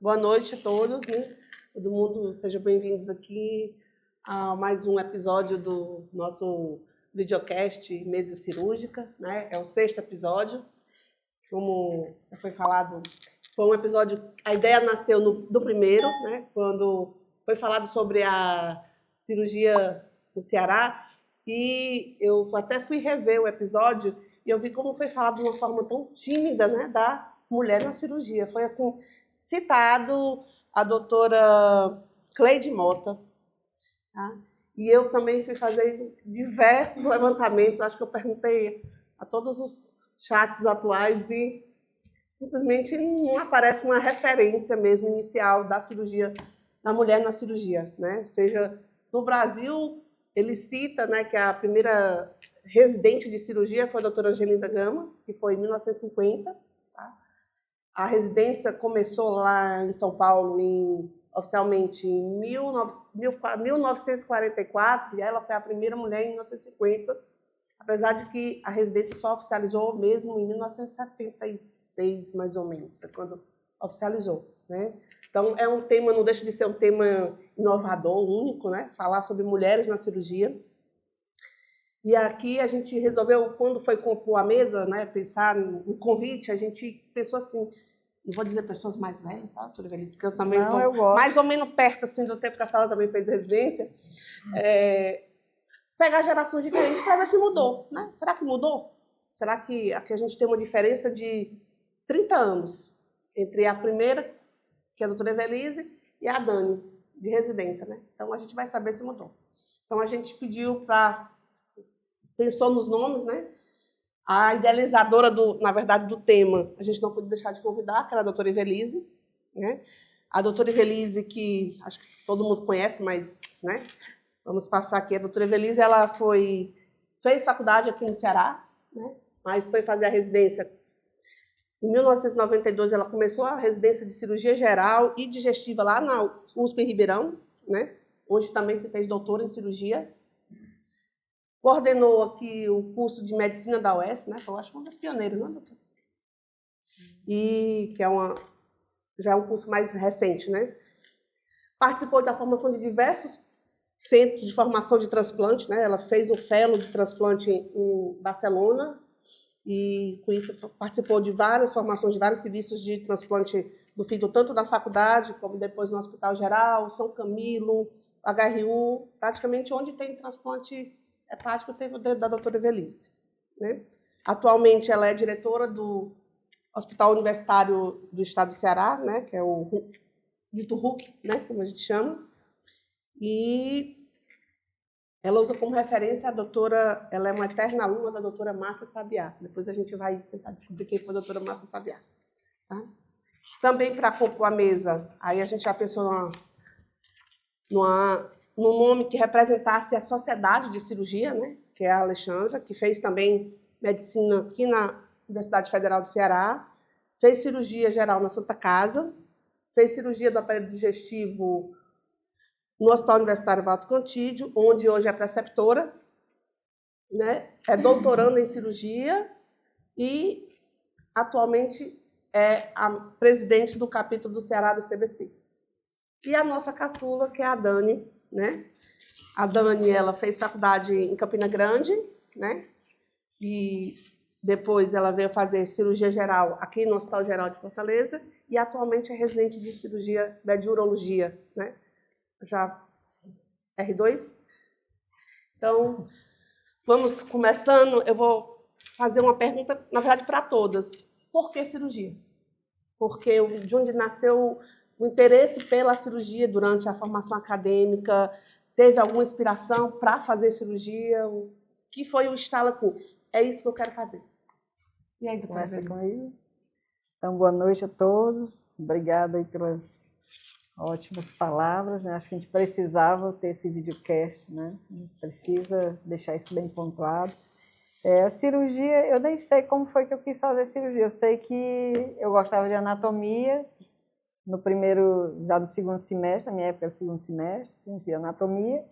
Boa noite a todos, né? Todo mundo, sejam bem-vindos aqui a mais um episódio do nosso videocast Mesa Cirúrgica, né? É o 6º episódio. Como já foi falado, foi um episódio, a ideia nasceu do primeiro, né? Quando foi falado sobre a cirurgia no Ceará, e eu até fui rever o episódio e eu vi como foi falado de uma forma tão tímida, né, da mulher na cirurgia. Foi assim, citado a doutora Cleide Mota, tá? E eu também fui fazer diversos levantamentos, acho que eu perguntei a todos os chats atuais e simplesmente não aparece uma referência mesmo inicial da cirurgia, da mulher na cirurgia, né? Seja no Brasil, ele cita, né, que a primeira residente de cirurgia foi a doutora Angelina Gama, que foi em 1950. Tá? A residência começou lá em São Paulo, oficialmente, em 1944, e ela foi a primeira mulher em 1950, apesar de que a residência só oficializou mesmo em 1976, mais ou menos, foi quando oficializou, né? Então, é um tema, não deixa de ser um tema inovador, único, né? Falar sobre mulheres na cirurgia. E aqui a gente resolveu, quando foi compor a mesa, né, pensar no convite, a gente pensou assim, não vou dizer pessoas mais velhas, tá, doutora Velhice, que eu também estou mais ou menos perto assim, do tempo que a senhora também fez residência, pegar gerações diferentes para ver se mudou, né? Será que mudou? Será que aqui a gente tem uma diferença de 30 anos entre a primeira, que é a doutora Evelise, e a Dani, de residência, né? Então, a gente vai saber se mudou. Então, a gente pediu pensou nos nomes, né? A idealizadora, na verdade, do tema, a gente não pôde deixar de convidar, que era a doutora Evelise, né? A doutora Evelise, que acho que todo mundo conhece, mas, né? Vamos passar aqui. A doutora Evelise, ela fez faculdade aqui no Ceará, né? Mas foi fazer a residência. Em 1992, ela começou a residência de cirurgia geral e digestiva lá na USP em Ribeirão, né? Onde também se fez doutora em cirurgia. Coordenou aqui o curso de medicina da UES, né? Eu acho uma das pioneiras, não é, doutora? E que já é um curso mais recente, né? Participou da formação de diversos centros de formação de transplante, né? Ela fez o fellow de transplante em Barcelona, e com isso participou de várias formações, de vários serviços de transplante do fígado, tanto na faculdade, como depois no Hospital Geral, São Camilo, HRU, praticamente onde tem transplante hepático teve o dedo da doutora Evelise, né? Atualmente ela é diretora do Hospital Universitário do Estado do Ceará, né? Que é o dito HUC, né? Como a gente chama, e ela usa como referência a doutora, ela é uma eterna aluna da doutora Márcia Sabiá. Depois a gente vai tentar descobrir quem foi a doutora Márcia Sabiá. Tá? Também para compor a mesa, aí a gente já pensou num nome que representasse a sociedade de cirurgia, né? Que é a Alexandra, que fez também medicina aqui na Universidade Federal do Ceará, fez cirurgia geral na Santa Casa, fez cirurgia do aparelho digestivo no Hospital Universitário Walter Contídio, onde hoje é preceptora, né? É doutoranda em cirurgia e atualmente é a presidente do capítulo do Ceará do CBC. E a nossa caçula, que é a Dani, né? A Dani, ela fez faculdade em Campina Grande, né? E depois ela veio fazer cirurgia geral aqui no Hospital Geral de Fortaleza e atualmente é residente de cirurgia de urologia, né? Já R2. Então, vamos começando. Eu vou fazer uma pergunta, na verdade, para todas. Por que cirurgia? Porque de onde nasceu o interesse pela cirurgia durante a formação acadêmica? Teve alguma inspiração para fazer cirurgia? O que foi o estalo assim? É isso que eu quero fazer. E aí, doutora Evelise? Então, boa noite a todos. Obrigada aí pelas ótimas palavras, né? Acho que a gente precisava ter esse videocast, né? A gente precisa deixar isso bem pontuado. A cirurgia, eu nem sei como foi que eu quis fazer cirurgia. Eu sei que eu gostava de anatomia, já do segundo semestre, na minha época era o segundo semestre, a gente via anatomia,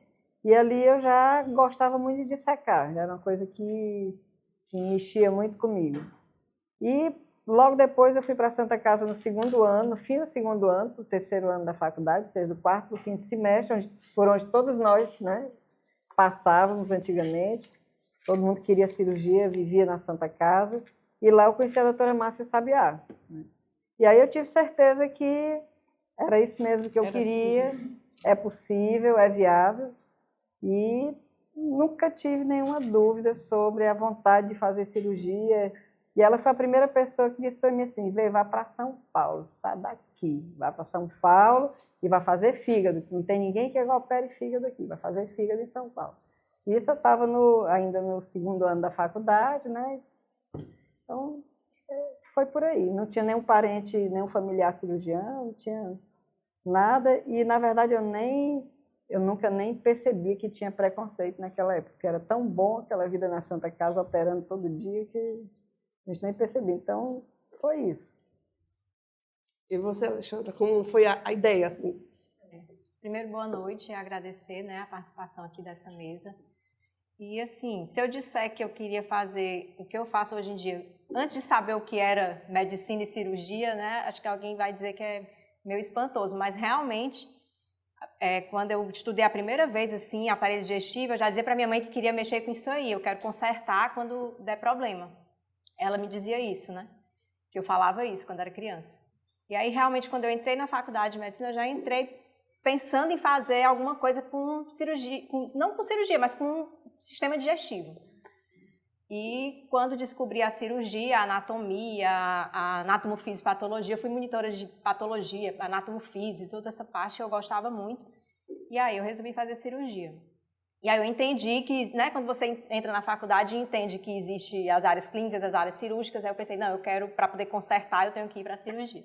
E ali eu já gostava muito de dissecar, era uma coisa que se mexia muito comigo. E logo depois eu fui para a Santa Casa no segundo ano, no fim do segundo ano, para o terceiro ano da faculdade, seja do quarto para o quinto semestre, por onde todos nós, né, passávamos antigamente. Todo mundo queria cirurgia, vivia na Santa Casa. E lá eu conheci a doutora Márcia Sabiá. E aí eu tive certeza que era isso mesmo que eu queria, é possível, é viável. E nunca tive nenhuma dúvida sobre a vontade de fazer cirurgia. E ela foi a primeira pessoa que disse para mim assim, vá para São Paulo, sai daqui, vai para São Paulo e vai fazer fígado. Não tem ninguém que opere fígado aqui, vai fazer fígado em São Paulo. Isso eu estava ainda no segundo ano da faculdade, né? Então, foi por aí. Não tinha nenhum parente, nenhum familiar cirurgião, não tinha nada. E, na verdade, eu nunca nem percebi que tinha preconceito naquela época, porque era tão bom aquela vida na Santa Casa, operando todo dia, que a gente nem percebia. Então, foi isso. E você, Alexandra, como foi a ideia, assim? Primeiro, boa noite e agradecer, né, a participação aqui dessa mesa. E, assim, se eu disser que eu queria fazer o que eu faço hoje em dia, antes de saber o que era medicina e cirurgia, né, acho que alguém vai dizer que é meio espantoso, mas realmente, quando eu estudei a primeira vez, assim, aparelho digestivo, eu já dizia para minha mãe que queria mexer com isso aí, eu quero consertar quando der problema. Ela me dizia isso, né, que eu falava isso quando era criança. E aí, realmente, quando eu entrei na faculdade de medicina, eu já entrei pensando em fazer alguma coisa com cirurgia, não com cirurgia, mas com sistema digestivo. E quando descobri a cirurgia, a anatomia, a anatomofisiopatologia, eu fui monitora de patologia, anatomofísio, toda essa parte eu gostava muito. E aí eu resolvi fazer cirurgia. E aí eu entendi que, né, quando você entra na faculdade e entende que existe as áreas clínicas, as áreas cirúrgicas, aí eu pensei, não, eu quero, para poder consertar, eu tenho que ir para a cirurgia.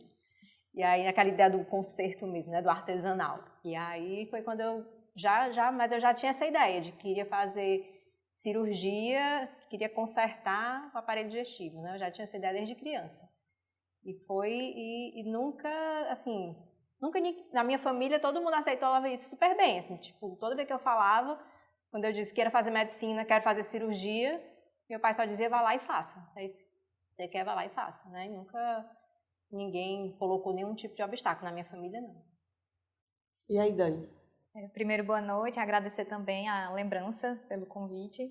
E aí, aquela ideia do conserto mesmo, né, do artesanal. E aí foi quando eu mas eu já tinha essa ideia de que queria fazer cirurgia, queria consertar o aparelho digestivo, né? Eu já tinha essa ideia desde criança. E nunca, assim, na minha família todo mundo aceitava isso super bem, assim, tipo, toda vez que eu falava, quando eu disse que quero fazer medicina, quero fazer cirurgia, meu pai só dizia, vá lá e faça. Aí, você quer, vá lá e faça, né? E ninguém colocou nenhum tipo de obstáculo na minha família, não. E aí, Dani? Primeiro, boa noite. Agradecer também a lembrança pelo convite.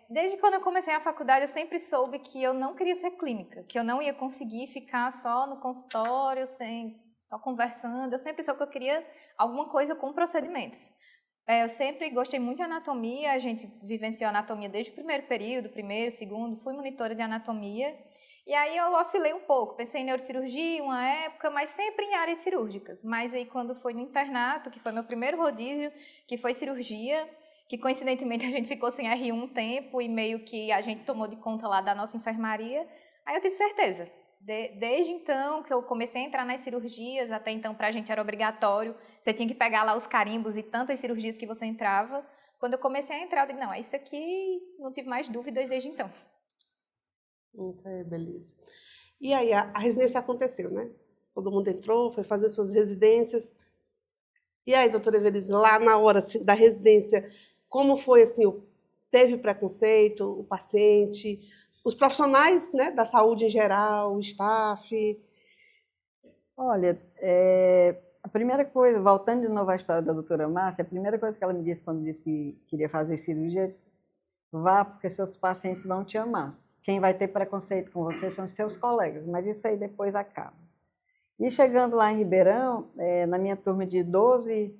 Desde quando eu comecei a faculdade, eu sempre soube que eu não queria ser clínica, que eu não ia conseguir ficar só no consultório, só conversando. Eu sempre soube que eu queria alguma coisa com procedimentos. Eu sempre gostei muito de anatomia, a gente vivenciou anatomia desde o primeiro período, primeiro, segundo, fui monitora de anatomia. E aí eu oscilei um pouco, pensei em neurocirurgia uma época, mas sempre em áreas cirúrgicas. Mas aí quando foi no internato, que foi meu primeiro rodízio, que foi cirurgia, que coincidentemente a gente ficou sem R1 um tempo e meio que a gente tomou de conta lá da nossa enfermaria, aí eu tive certeza. Desde então que eu comecei a entrar nas cirurgias, até então para a gente era obrigatório, você tinha que pegar lá os carimbos e tantas cirurgias que você entrava. Quando eu comecei a entrar, eu digo, não, isso aqui não tive mais dúvidas desde então. Ok, beleza. E aí, a residência aconteceu, né? Todo mundo entrou, foi fazer suas residências. E aí, doutora Evelise, lá na hora assim, da residência, como foi, assim, teve preconceito, o paciente, os profissionais, né, da saúde em geral, o staff? Olha, a primeira coisa, voltando de novo à história da doutora Márcia, a primeira coisa que ela me disse quando disse que queria fazer cirurgia, ela disse, vá, porque seus pacientes vão te amar. Quem vai ter preconceito com você são os seus colegas, mas isso aí depois acaba. E chegando lá em Ribeirão, na minha turma de 12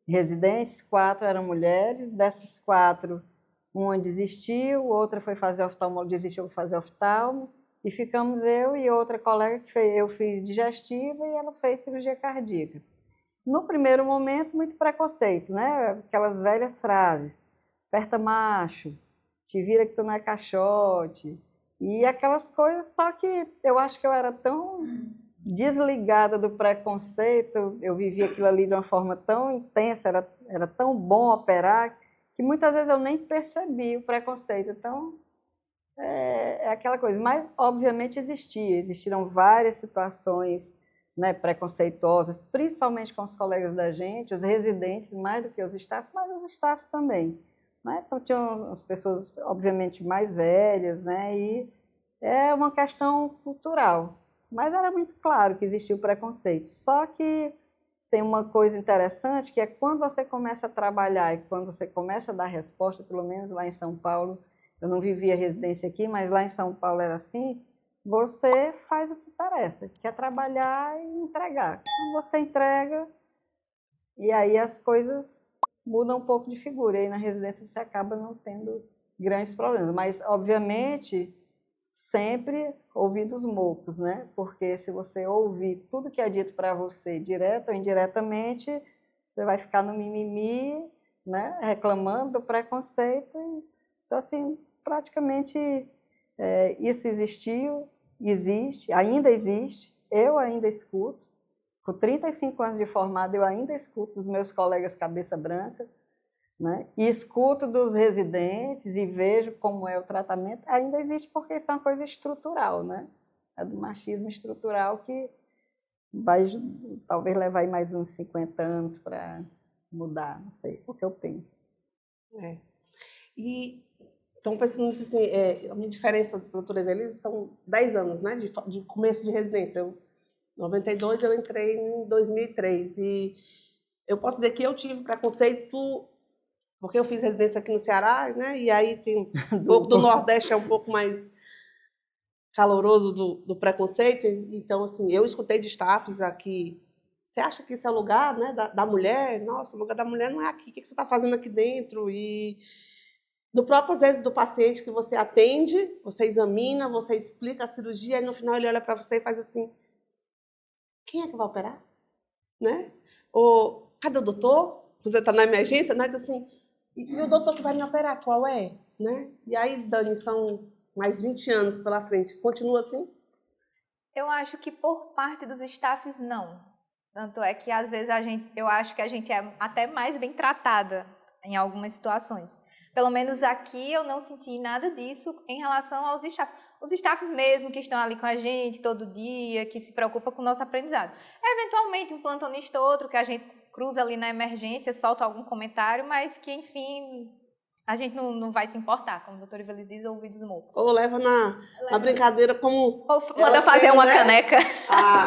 residentes, 4 eram mulheres, dessas 4, uma desistiu, outra foi fazer oftalmologia, desistiu para fazer oftalmo, e ficamos eu e outra colega que eu fiz digestiva e ela fez cirurgia cardíaca. No primeiro momento, muito preconceito, né? Aquelas velhas frases, aperta macho, te vira que tu não é caixote, e aquelas coisas, só que eu acho que eu era tão desligada do preconceito, eu vivia aquilo ali de uma forma tão intensa, era tão bom operar, que muitas vezes eu nem percebi o preconceito. Então, é aquela coisa, mas obviamente existiram várias situações né, preconceituosas, principalmente com os colegas da gente, os residentes, mais do que os staffs, mas os staffs também. Né? Então, tinham as pessoas, obviamente, mais velhas, né? E é uma questão cultural. Mas era muito claro que existia o preconceito. Só que tem uma coisa interessante, que é quando você começa a trabalhar e quando você começa a dar resposta, pelo menos lá em São Paulo, eu não vivia residência aqui, mas lá em São Paulo era assim, você faz o que interessa, que é trabalhar e entregar. Então você entrega e aí as coisas mudam um pouco de figura. E aí na residência você acaba não tendo grandes problemas. Mas, obviamente, sempre ouvidos moucos, né? Porque se você ouvir tudo que é dito para você, direto ou indiretamente, você vai ficar no mimimi, né? Reclamando do preconceito. Então, assim, praticamente isso existiu, existe, ainda existe, eu ainda escuto. Com 35 anos de formada, eu ainda escuto dos meus colegas cabeça branca, né? E escuto dos residentes e vejo como é o tratamento. Ainda existe porque isso é uma coisa estrutural, né? É do machismo estrutural que vai talvez levar aí mais uns 50 anos para mudar, não sei, o que eu penso. E então, pensando nisso, assim, a minha diferença, doutora Evelise, são 10 anos, né, de começo de residência. Em 92, eu entrei em 2003. E eu posso dizer que eu tive preconceito porque eu fiz residência aqui no Ceará, né? E aí tem um pouco do Nordeste, é um pouco mais caloroso do preconceito. Então, assim, eu escutei de staffs aqui, você acha que isso é o lugar, né, da mulher? Nossa, o lugar da mulher não é aqui, o que você está fazendo aqui dentro? E do próprio, às vezes, do paciente que você atende, você examina, você explica a cirurgia, e no final ele olha para você e faz assim, quem é que vai operar? Né? Ou, cadê o doutor? Quando você está na emergência, né? Diz assim, e o doutor que vai me operar, qual é? Né? E aí, Dani, são mais 20 anos pela frente. Continua assim? Eu acho que por parte dos staffs, não. Tanto é que, às vezes, eu acho que a gente é até mais bem tratada em algumas situações. Pelo menos aqui eu não senti nada disso em relação aos staffs. Os staffs mesmo que estão ali com a gente todo dia, que se preocupam com o nosso aprendizado. Eventualmente, um plantonista ou outro que a gente cruza ali na emergência, solta algum comentário, mas que, enfim, a gente não vai se importar, como o doutor Evelise diz, ouvidos moucos. Ou leva na brincadeira como... Ou manda fazer uma, né, caneca.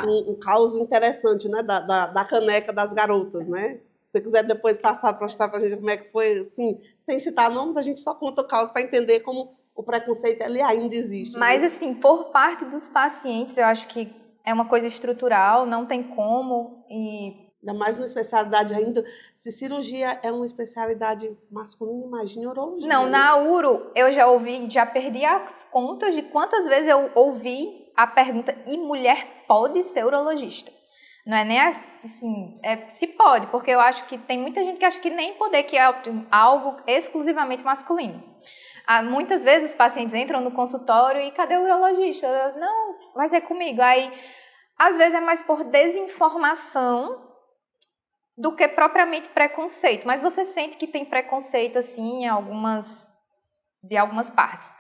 Um caos interessante, né, da caneca das garotas, né? Se você quiser depois passar para mostrar para a gente como é que foi, assim, sem citar nomes, a gente só conta o caos para entender como o preconceito ali ainda existe. Mas, né? assim, por parte dos pacientes, eu acho que é uma coisa estrutural, não tem como. Ainda mais numa especialidade ainda, se cirurgia é uma especialidade masculina, imagine urologia. Não, né? na uro eu já perdi as contas de quantas vezes eu ouvi a pergunta, e mulher pode ser urologista? Não é nem assim, se pode, porque eu acho que tem muita gente que acha que nem poder, que é algo exclusivamente masculino. Muitas vezes os pacientes entram no consultório e cadê o urologista? Não, vai ser comigo. Aí, às vezes é mais por desinformação do que propriamente preconceito. Mas você sente que tem preconceito, assim, de algumas partes.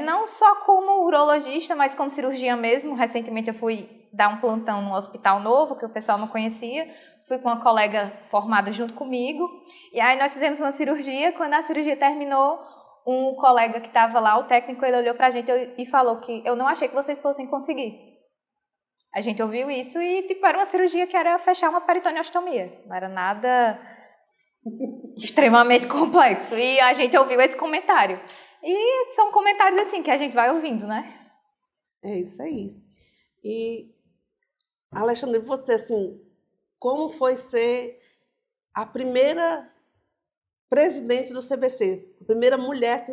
Não só como urologista, mas como cirurgiã mesmo. Recentemente eu fui dar um plantão num hospital novo, que o pessoal não conhecia. Fui com uma colega formada junto comigo. E aí nós fizemos uma cirurgia. Quando a cirurgia terminou, um colega que estava lá, o técnico, ele olhou pra gente e falou que eu não achei que vocês fossem conseguir. A gente ouviu isso e, tipo, era uma cirurgia que era fechar uma peritoneostomia. Não era nada extremamente complexo. E a gente ouviu esse comentário. E são comentários, assim, que a gente vai ouvindo, né? É isso aí. E, Alexandre, você, assim, como foi ser a primeira presidente do CBC? A primeira mulher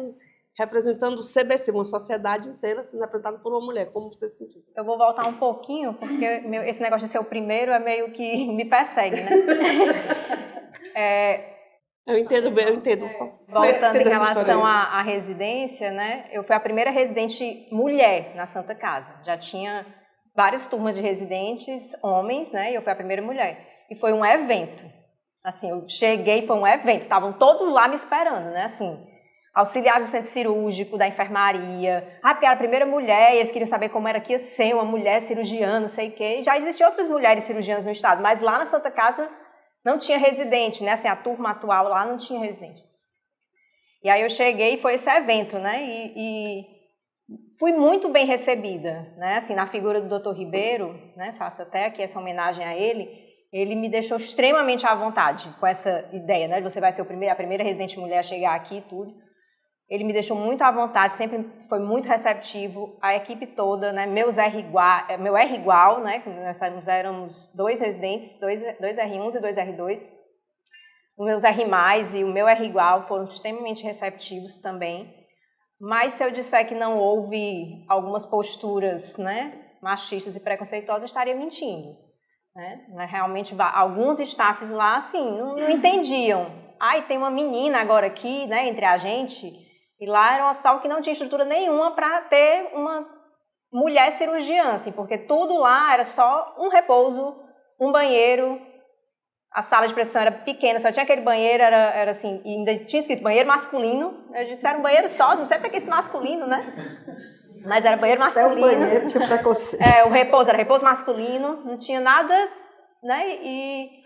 representando o CBC, uma sociedade inteira sendo representada por uma mulher. Como você se sentiu? Eu vou voltar um pouquinho, porque esse negócio de ser o primeiro é meio que me persegue, né? Eu entendo bem, eu entendo. Voltando em relação à residência, né? Eu fui a primeira residente mulher na Santa Casa. Já tinha várias turmas de residentes, homens, né? E eu fui a primeira mulher. E foi um evento. Assim, eu cheguei, foi um evento. Estavam todos lá me esperando, né? Assim, auxiliar do centro cirúrgico, da enfermaria. Porque era a primeira mulher e eles queriam saber como era que ia ser uma mulher cirurgiã, não sei o quê. E já existiam outras mulheres cirurgiãs no estado, mas lá na Santa Casa não tinha residente, né? Assim, a turma atual lá não tinha residente. E aí eu cheguei e foi esse evento, né? E fui muito bem recebida, né? Assim, na figura do Dr. Ribeiro, né? Faço até aqui essa homenagem a ele. Ele me deixou extremamente à vontade com essa ideia, né? Você vai ser a primeira residente mulher a chegar aqui e tudo. Ele me deixou muito à vontade, sempre foi muito receptivo, a equipe toda, né? Meu R igual, né? Nós éramos 2 residentes, 2 R1s e 2 R2. Os meus R+, e o meu R igual foram extremamente receptivos também. Mas se eu disser que não houve algumas posturas, né, machistas e preconceituosas, eu estaria mentindo. Né? Realmente, alguns staffs lá, assim, não entendiam. Tem uma menina agora aqui, né, entre a gente. E lá era um hospital que não tinha estrutura nenhuma para ter uma mulher cirurgiã, assim, porque tudo lá era só um repouso, um banheiro, a sala de pressão era pequena, só tinha aquele banheiro, era assim, e ainda tinha escrito banheiro masculino. A gente era um banheiro só, não sei para que esse masculino, né? Mas era banheiro masculino. Até o banheiro tinha preconceito. O repouso era repouso masculino, não tinha nada, né? E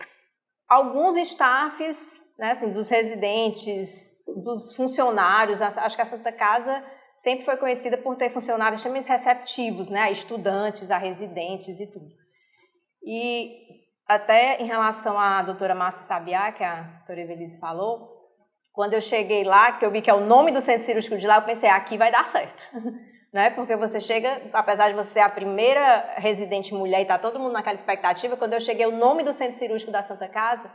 alguns staffs, né, assim, dos residentes, dos funcionários, acho que a Santa Casa sempre foi conhecida por ter funcionários extremamente receptivos, né, a estudantes, a residentes e tudo. E até em relação à doutora Márcia Sabiá, que a doutora Evelise falou, quando eu cheguei lá, que eu vi que é o nome do centro cirúrgico de lá, eu pensei, aqui vai dar certo. Né, porque você chega, apesar de você ser a primeira residente mulher e tá todo mundo naquela expectativa, quando eu cheguei, o nome do centro cirúrgico da Santa Casa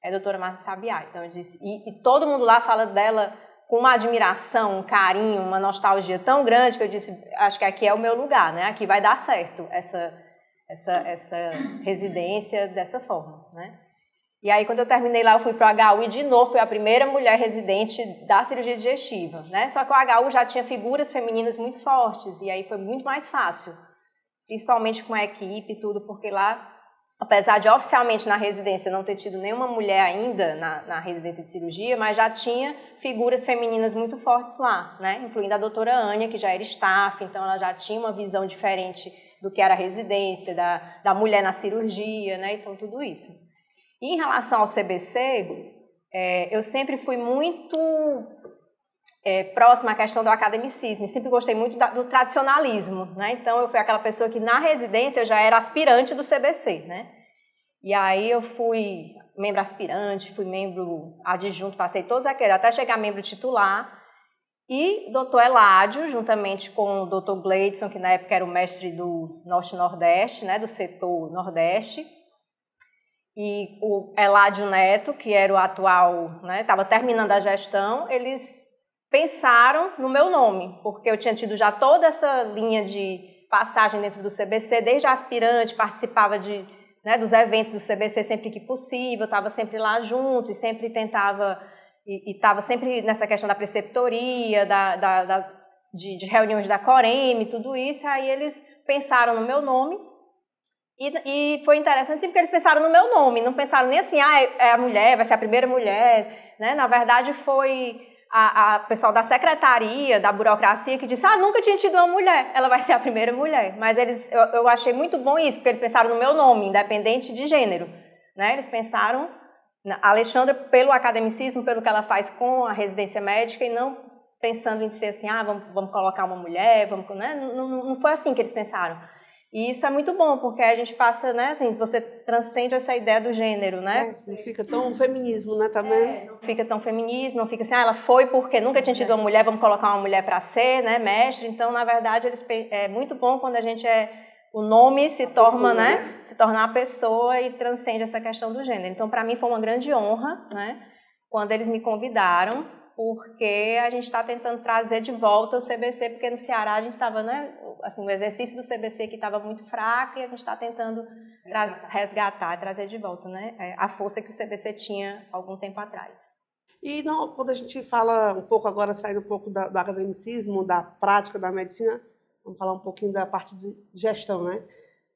é a doutora Márcia Sabiá. Então eu disse, e todo mundo lá fala dela com uma admiração, um carinho, uma nostalgia tão grande que eu disse, acho que aqui é o meu lugar, né? Aqui vai dar certo essa residência dessa forma, né? E aí, quando eu terminei lá, eu fui para o HU e, de novo, fui a primeira mulher residente da cirurgia digestiva, né? Só que o HU já tinha figuras femininas muito fortes, e aí foi muito mais fácil, principalmente com a equipe e tudo, porque lá, apesar de oficialmente na residência não ter tido nenhuma mulher ainda na residência de cirurgia, mas já tinha figuras femininas muito fortes lá, né? Incluindo a doutora Ania, que já era staff, então ela já tinha uma visão diferente do que era a residência, da mulher na cirurgia, né? Então, tudo isso. E em relação ao CBC, eu sempre fui muito próxima à questão do academicismo, sempre gostei muito do tradicionalismo, né? Então eu fui aquela pessoa que na residência eu já era aspirante do CBC, né? E aí eu fui membro aspirante, fui membro adjunto, passei todos aqueles, até chegar membro titular, e doutor Eládio, juntamente com o doutor Gleidson, que na época era o mestre do Norte-Nordeste, né? Do setor Nordeste, e o Eládio Neto, que era o atual, né, estava terminando a gestão, eles pensaram no meu nome, porque eu tinha tido já toda essa linha de passagem dentro do CBC, desde aspirante, participava dos eventos do CBC sempre que possível, estava sempre lá junto e sempre tentava, e estava sempre nessa questão da preceptoria, de reuniões da Coreme, tudo isso, aí eles pensaram no meu nome. E foi interessante porque eles pensaram no meu nome, não pensaram nem assim, é a mulher, vai ser a primeira mulher, né? Na verdade foi a pessoal da secretaria, da burocracia que disse, nunca tinha tido uma mulher, ela vai ser a primeira mulher. Mas eu achei muito bom isso, porque eles pensaram no meu nome, independente de gênero, né? Eles pensaram, a Alexandra, pelo academicismo, pelo que ela faz com a residência médica, e não pensando em ser assim, vamos colocar uma mulher, né? Não foi assim que eles pensaram. E isso é muito bom, porque a gente passa, né, assim, você transcende essa ideia do gênero, né? Não fica tão feminismo, né, também? Não fica tão feminismo, não fica assim, ela foi porque nunca tinha tido uma mulher, vamos colocar uma mulher para ser, né, mestre. Então, na verdade, é muito bom quando a gente o nome se torna, né, se tornar a pessoa e transcende essa questão do gênero. Então, para mim foi uma grande honra, né, quando eles me convidaram, porque a gente está tentando trazer de volta o CBC, porque no Ceará a gente estava, né, assim, o exercício do CBC que estava muito fraco, e a gente está tentando resgatar, trazer de volta, né, a força que o CBC tinha algum tempo atrás. E quando a gente fala um pouco agora, saindo um pouco do academicismo, da prática da medicina, vamos falar um pouquinho da parte de gestão, né?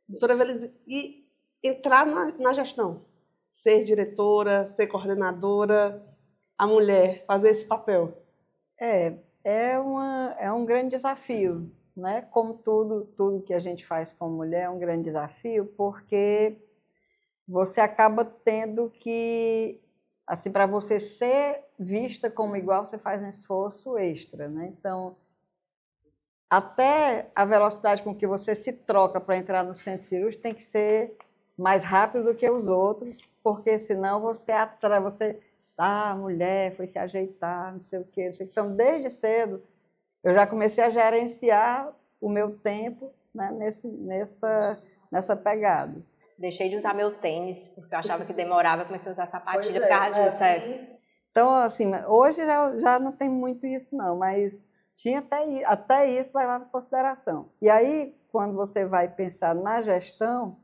Doutora Evelise, e entrar na gestão, ser diretora, ser coordenadora, a mulher fazer esse papel. É um grande desafio, né? Como tudo que a gente faz como mulher é um grande desafio, porque você acaba tendo que, assim, para você ser vista como igual, você faz um esforço extra, né? Então, até a velocidade com que você se troca para entrar no centro cirúrgico tem que ser mais rápido do que os outros, porque senão você a mulher foi se ajeitar, não sei o quê. Então, desde cedo, eu já comecei a gerenciar o meu tempo, né, nessa pegada. Deixei de usar meu tênis, porque eu achava que demorava, comecei a usar sapatilha por Pois causa disso. Então, assim, hoje já não tem muito isso, não, mas tinha até isso levado em consideração. E aí, quando você vai pensar na gestão,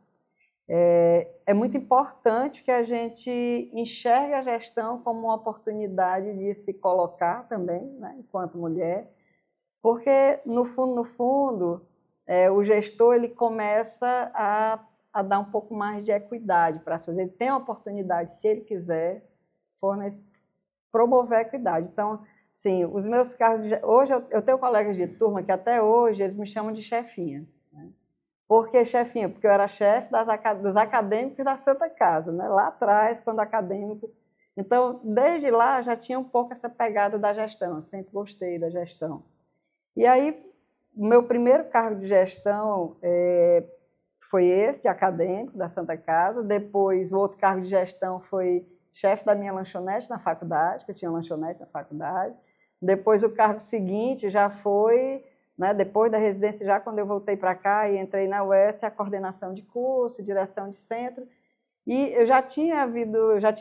é muito importante que a gente enxergue a gestão como uma oportunidade de se colocar também, né, enquanto mulher, porque, no fundo, o gestor ele começa a dar um pouco mais de equidade para as pessoas. Ele tem a oportunidade, se ele quiser, promover a equidade. Então, sim, os meus cargos... Hoje, eu tenho colegas de turma que até hoje eles me chamam de chefinha. Né? Por que chefinha? Porque eu era chefe dos acadêmicos da Santa Casa, né? Lá atrás, quando acadêmico... Então, desde lá, já tinha um pouco essa pegada da gestão. Eu sempre gostei da gestão. E aí, o meu primeiro cargo de gestão foi esse, de acadêmico, da Santa Casa. Depois, o outro cargo de gestão foi chefe da minha lanchonete na faculdade, que eu tinha lanchonete na faculdade. Depois, o cargo seguinte já foi, né, depois da residência, já quando eu voltei para cá e entrei na UES, a coordenação de curso, direção de centro. E eu já tinha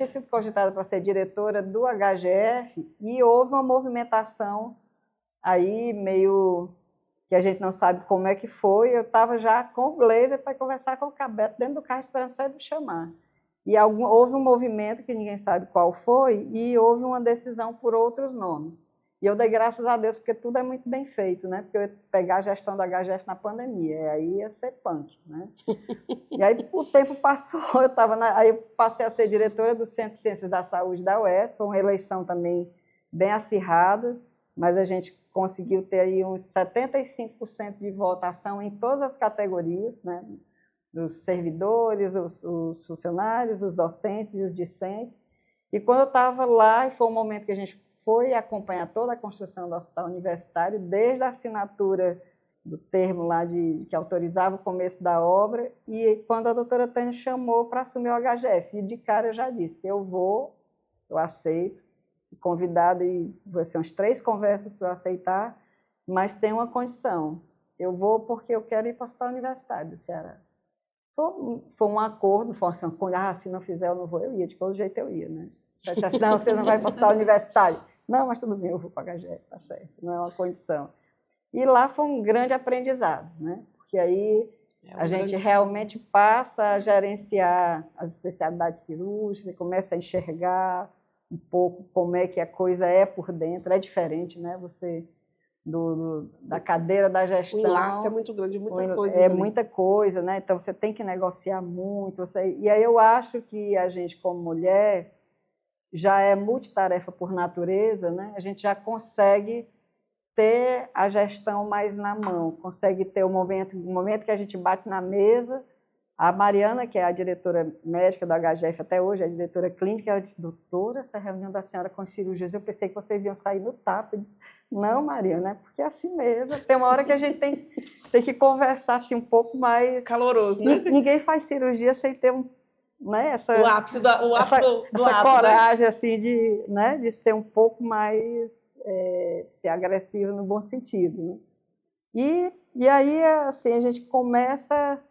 sido cogitada para ser diretora do HGF e houve uma movimentação aí meio que a gente não sabe como é que foi. Eu estava já com o blazer para conversar com o Cabeto dentro do carro esperando sair me chamar. E houve um movimento que ninguém sabe qual foi e houve uma decisão por outros nomes. E eu dei graças a Deus, porque tudo é muito bem feito, né? Porque eu ia pegar a gestão da HGF na pandemia, e aí ia ser punk, né? E aí o tempo passou, aí eu passei a ser diretora do Centro de Ciências da Saúde da UES, foi uma eleição também bem acirrada, mas a gente conseguiu ter aí uns 75% de votação em todas as categorias, né? Dos servidores, os funcionários, os docentes e os discentes. E quando eu estava lá, e foi um momento que a gente foi acompanhar toda a construção do hospital universitário, desde a assinatura do termo lá que autorizava o começo da obra, e quando a doutora Tânia chamou para assumir o HGF, e de cara eu já disse, eu aceito, convidada, e vai ser umas 3 conversas para eu aceitar, mas tem uma condição, eu vou porque eu quero ir para o hospital universitário do Ceará. Foi um acordo, foi assim, se não fizer eu não vou, eu ia, de todo jeito eu ia, né? Se dissesse, não, você não vai para o hospital universitário. Não, mas tudo bem, eu vou para o HGF, tá certo, não é uma condição. E lá foi um grande aprendizado, né? Porque aí a gente realmente passa a gerenciar as especialidades cirúrgicas, começa a enxergar um pouco como é que a coisa é por dentro, é diferente, né? Você, da cadeira da gestão... O enlace é muito grande, muita coisa. É muita coisa, né? Então você tem que negociar muito. E aí eu acho que a gente, como mulher, já é multitarefa por natureza, né? A gente já consegue ter a gestão mais na mão, consegue ter o momento que a gente bate na mesa. A Mariana, que é a diretora médica do HGF até hoje, a diretora clínica, ela disse, doutora, essa reunião da senhora com as cirurgias, eu pensei que vocês iam sair no tapa. Eu disse, não, Mariana, é porque é assim mesmo. Tem uma hora que a gente tem que conversar assim, um pouco mais... caloroso, né? Ninguém faz cirurgia sem ter né, o ápice do essa coragem, né? Assim, de ser um pouco mais ser agressivo no bom sentido. Né? E aí, assim, a gente começa...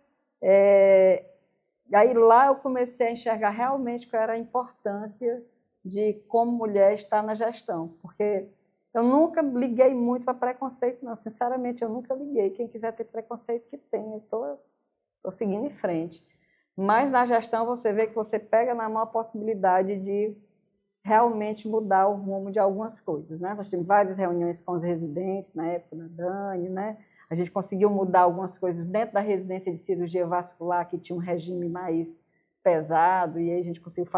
aí lá eu comecei a enxergar realmente qual era a importância de, como mulher, estar na gestão. Porque eu nunca liguei muito para preconceito, não. Sinceramente, eu nunca liguei. Quem quiser ter preconceito, que tem. Eu estou seguindo em frente. Mas na gestão você vê que você pega na mão a possibilidade de realmente mudar o rumo de algumas coisas. Né? Nós tivemos várias reuniões com os residentes, na época da Dani, né? A gente conseguiu mudar algumas coisas dentro da residência de cirurgia vascular, que tinha um regime mais pesado, e aí a gente conseguiu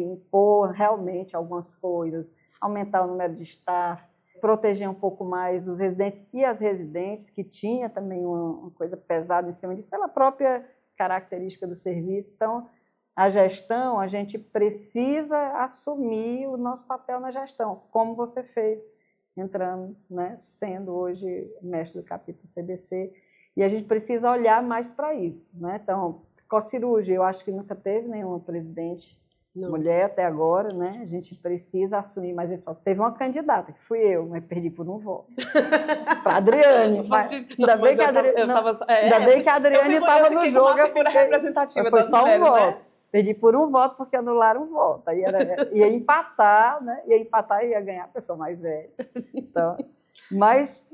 impor realmente algumas coisas, aumentar o número de staff. proteger um pouco mais os residentes e as residentes, que tinha também uma coisa pesada em cima disso, pela própria característica do serviço. Então, a gestão, a gente precisa assumir o nosso papel na gestão, como você fez, entrando, né, sendo hoje mestre do capítulo CBC, e a gente precisa olhar mais para isso, né? Então, Cocirurgia, eu acho que nunca teve nenhuma presidente mulher até agora, né? A gente precisa assumir mais esse papel. Teve uma candidata, que fui eu, mas perdi por um voto. Para a Adriane. Ainda bem que a Adriane estava no jogo. Uma figura representativa foi das só mulheres, um voto. né? Perdi por um voto porque anularam um voto. Aí ia empatar, né? Ia empatar e ia ganhar a pessoa mais velha. Então, mas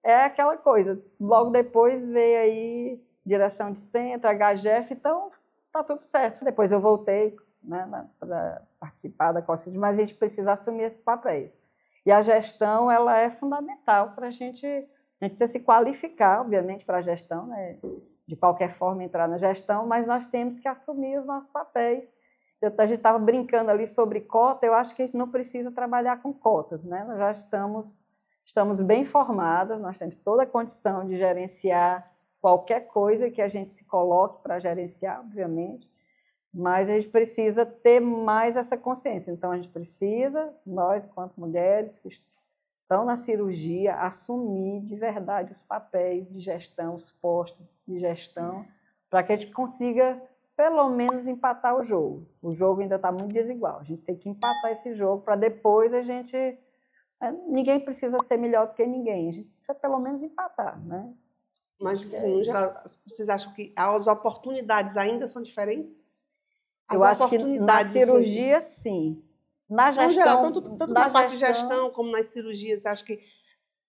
é aquela coisa. Logo depois veio aí direção de centro, HGF, então está tudo certo. Depois eu voltei, né, para participar da COCID, mas a gente precisa assumir esses papéis. E a gestão, ela é fundamental para a gente precisa se qualificar, obviamente, para a gestão, né? De qualquer forma entrar na gestão, mas nós temos que assumir os nossos papéis. A gente estava brincando ali sobre cota, eu acho que a gente não precisa trabalhar com cotas, né? Nós já estamos bem formadas, nós temos toda a condição de gerenciar qualquer coisa que a gente se coloque para gerenciar, obviamente, mas a gente precisa ter mais essa consciência. Então, a gente precisa, nós, enquanto mulheres que estão na cirurgia, assumir de verdade os papéis de gestão, os postos de gestão, para que a gente consiga, pelo menos, empatar o jogo. O jogo ainda está muito desigual. A gente tem que empatar esse jogo para depois a gente... Ninguém precisa ser melhor do que ninguém. A gente precisa, pelo menos, empatar, né? Mas, assim, no geral, vocês acham que as oportunidades ainda são diferentes? Eu acho que na cirurgia, sim. Na gestão, no geral, tanto na parte de gestão como nas cirurgias, acho que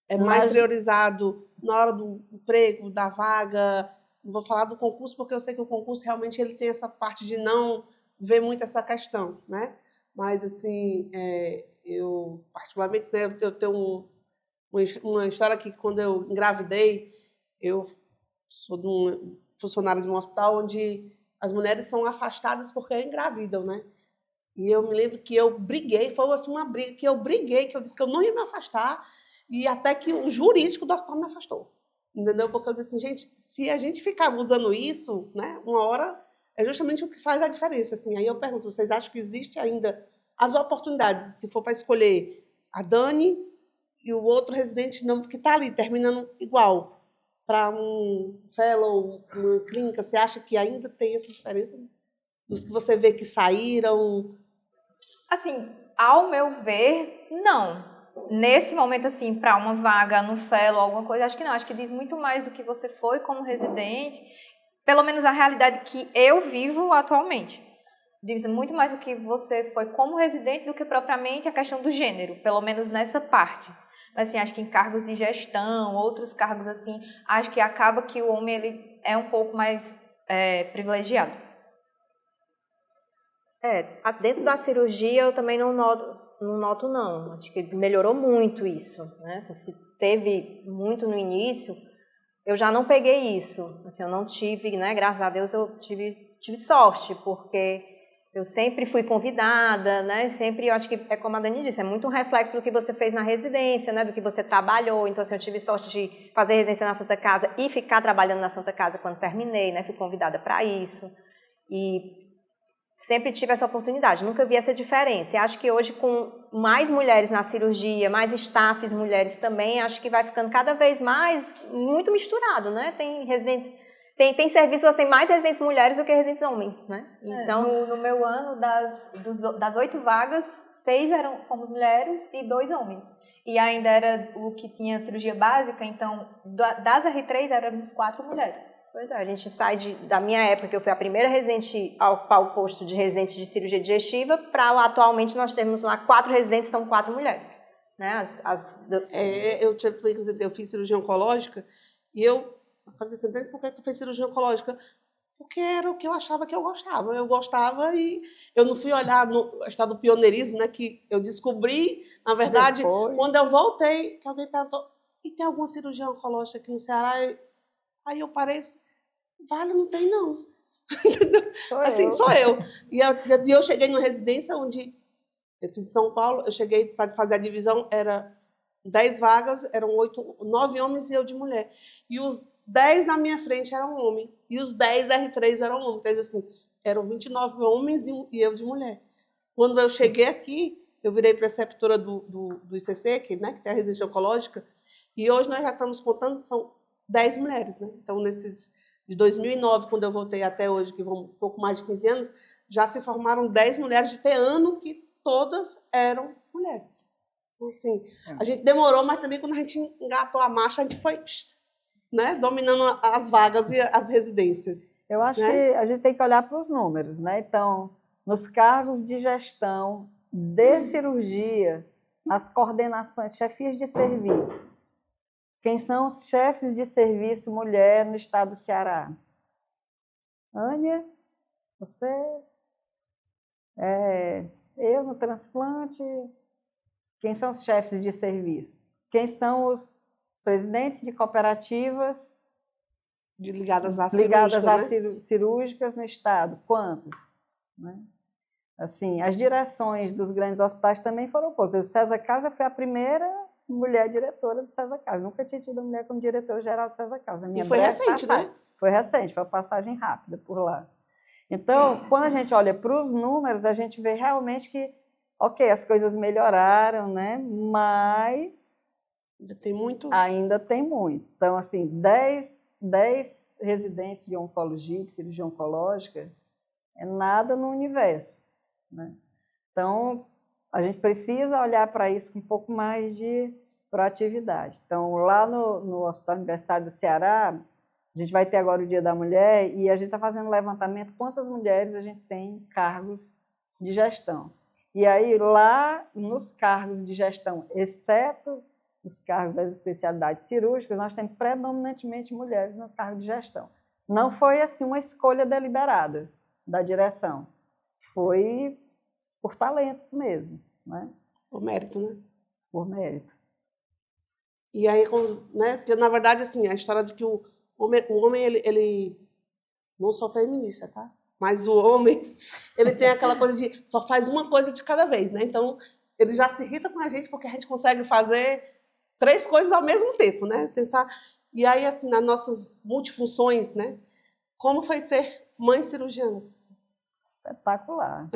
é mais priorizado na hora do emprego, da vaga. Não vou falar do concurso, porque eu sei que o concurso realmente ele tem essa parte de não ver muito essa questão, né? Mas, assim, eu, particularmente, né, eu tenho uma história que, quando eu engravidei, eu sou funcionária de um hospital onde as mulheres são afastadas porque engravidam, né? E eu me lembro que eu briguei, foi assim uma briga, que eu disse que eu não ia me afastar, e até que o jurídico do hospital me afastou. Entendeu? Porque eu disse assim, gente, se a gente ficar usando isso, né, uma hora, é justamente o que faz a diferença. Assim. Aí eu pergunto, vocês acham que existe ainda as oportunidades, se for para escolher a Dani e o outro residente que está ali, terminando igual, para um fellow, uma clínica, você acha que ainda tem essa diferença? Dos que você vê que saíram? Assim, ao meu ver, não. Nesse momento, assim, para uma vaga no fellow, alguma coisa, acho que não. Acho que diz muito mais do que você foi como residente, pelo menos a realidade que eu vivo atualmente. Diz muito mais do que você foi como residente do que propriamente a questão do gênero, pelo menos nessa parte. Assim, acho que em cargos de gestão, outros cargos assim, acho que acaba que o homem ele é um pouco mais privilegiado. Dentro da cirurgia eu também não noto não. Acho que melhorou muito isso, né? Se teve muito no início, eu já não peguei isso. Assim, eu não tive, né? Graças a Deus eu tive sorte, porque eu sempre fui convidada, né? Sempre, eu acho que é como a Dani disse, é muito um reflexo do que você fez na residência, né? Do que você trabalhou. Então, assim, eu tive sorte de fazer residência na Santa Casa e ficar trabalhando na Santa Casa quando terminei, né? Fui convidada para isso. E sempre tive essa oportunidade, nunca vi essa diferença. E acho que hoje, com mais mulheres na cirurgia, mais staffs mulheres também, acho que vai ficando cada vez mais muito misturado, né? Tem residentes... Tem serviços, tem mais residentes mulheres do que residentes homens, né? Então, no meu ano, das 8 vagas, 6 fomos mulheres e 2 homens. E ainda era o que tinha cirurgia básica, então, das R3 éramos 4 mulheres. Pois é, a gente sai da minha época, que eu fui a primeira residente a ocupar o posto de residente de cirurgia digestiva, para atualmente nós temos lá 4 residentes, são 4 mulheres. Né? Eu fiz cirurgia oncológica e eu falei, por que tu fez cirurgia oncológica? Porque era o que eu achava que eu gostava. Eu gostava e eu não fui olhar no estado do pioneirismo, né, que eu descobri, na verdade, quando eu voltei, que alguém perguntou, e tem alguma cirurgia oncológica aqui no Ceará? Aí eu parei e disse, vale, não tem não. Sou eu. E eu cheguei numa residência onde eu fiz em São Paulo, eu cheguei para fazer a divisão, era 10 vagas, eram 9 homens e eu de mulher. E os 10 na minha frente eram homens. E os 10 R3 eram homens. Quer dizer assim, eram 29 homens e eu de mulher. Quando eu cheguei aqui, eu virei preceptora do ICC, que tem a residência oncológica, e hoje nós já estamos contando, são 10 mulheres. Né? Então, de 2009, quando eu voltei até hoje, que vão um pouco mais de 15 anos, já se formaram 10 mulheres de ter ano que todas eram mulheres. Então, assim, a gente demorou, mas também quando a gente engatou a marcha, a gente foi dominando as vagas e as residências. Eu acho que a gente tem que olhar para os números. Né? Então, nos cargos de gestão, de cirurgia, nas coordenações, chefias de serviço, quem são os chefes de serviço mulher no estado do Ceará? Ânia, você, eu no transplante. Quem são os chefes de serviço? Quem são os presidentes de cooperativas ligadas a cirúrgicas no estado? Quantos? Né? Assim, as direções dos grandes hospitais também foram postas. O César Casa foi a primeira mulher diretora do César Casa. Nunca tinha tido mulher como diretora-geral do César Casa. E foi recente, né? Foi recente, foi uma passagem rápida por lá. Então, quando a gente olha para os números, a gente vê realmente que, ok, as coisas melhoraram, né? Mas ainda tem muito. Então, assim, 10 residentes de oncologia, de cirurgia oncológica, é nada no universo. Né? Então, a gente precisa olhar para isso com um pouco mais de proatividade. Então, lá no Hospital Universitário do Ceará, a gente vai ter agora o Dia da Mulher e a gente está fazendo um levantamento quantas mulheres a gente tem em cargos de gestão. E aí, lá nos cargos de gestão, exceto os cargos das especialidades cirúrgicas, nós temos predominantemente mulheres no cargo de gestão. Não foi assim uma escolha deliberada da direção. Foi por talentos mesmo. Né? Por mérito, né? Por mérito. E aí, porque, na verdade, assim, a história de que o homem ele não só feminista, tá? Mas o homem, ele tem aquela coisa de só faz uma coisa de cada vez, né? Então, ele já se irrita com a gente porque a gente consegue fazer 3 coisas ao mesmo tempo, né? Pensar. E aí, assim, nas nossas multifunções, né? Como foi ser mãe cirurgiã? Espetacular.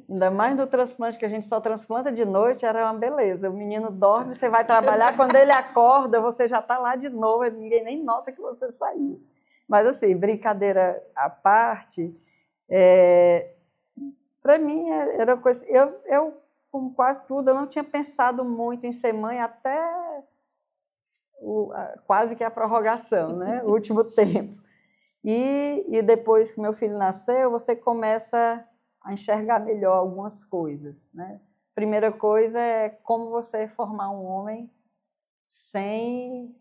Ainda mais do transplante, que a gente só transplanta de noite, era uma beleza. O menino dorme, você vai trabalhar, quando ele acorda, você já está lá de novo, ninguém nem nota que você saiu. Mas, assim, brincadeira à parte, para mim era uma coisa... Eu, como quase tudo, eu não tinha pensado muito em ser mãe até quase que a prorrogação, né? O último tempo. E depois que meu filho nasceu, você começa a enxergar melhor algumas coisas. Né? Primeira coisa é como você formar um homem sem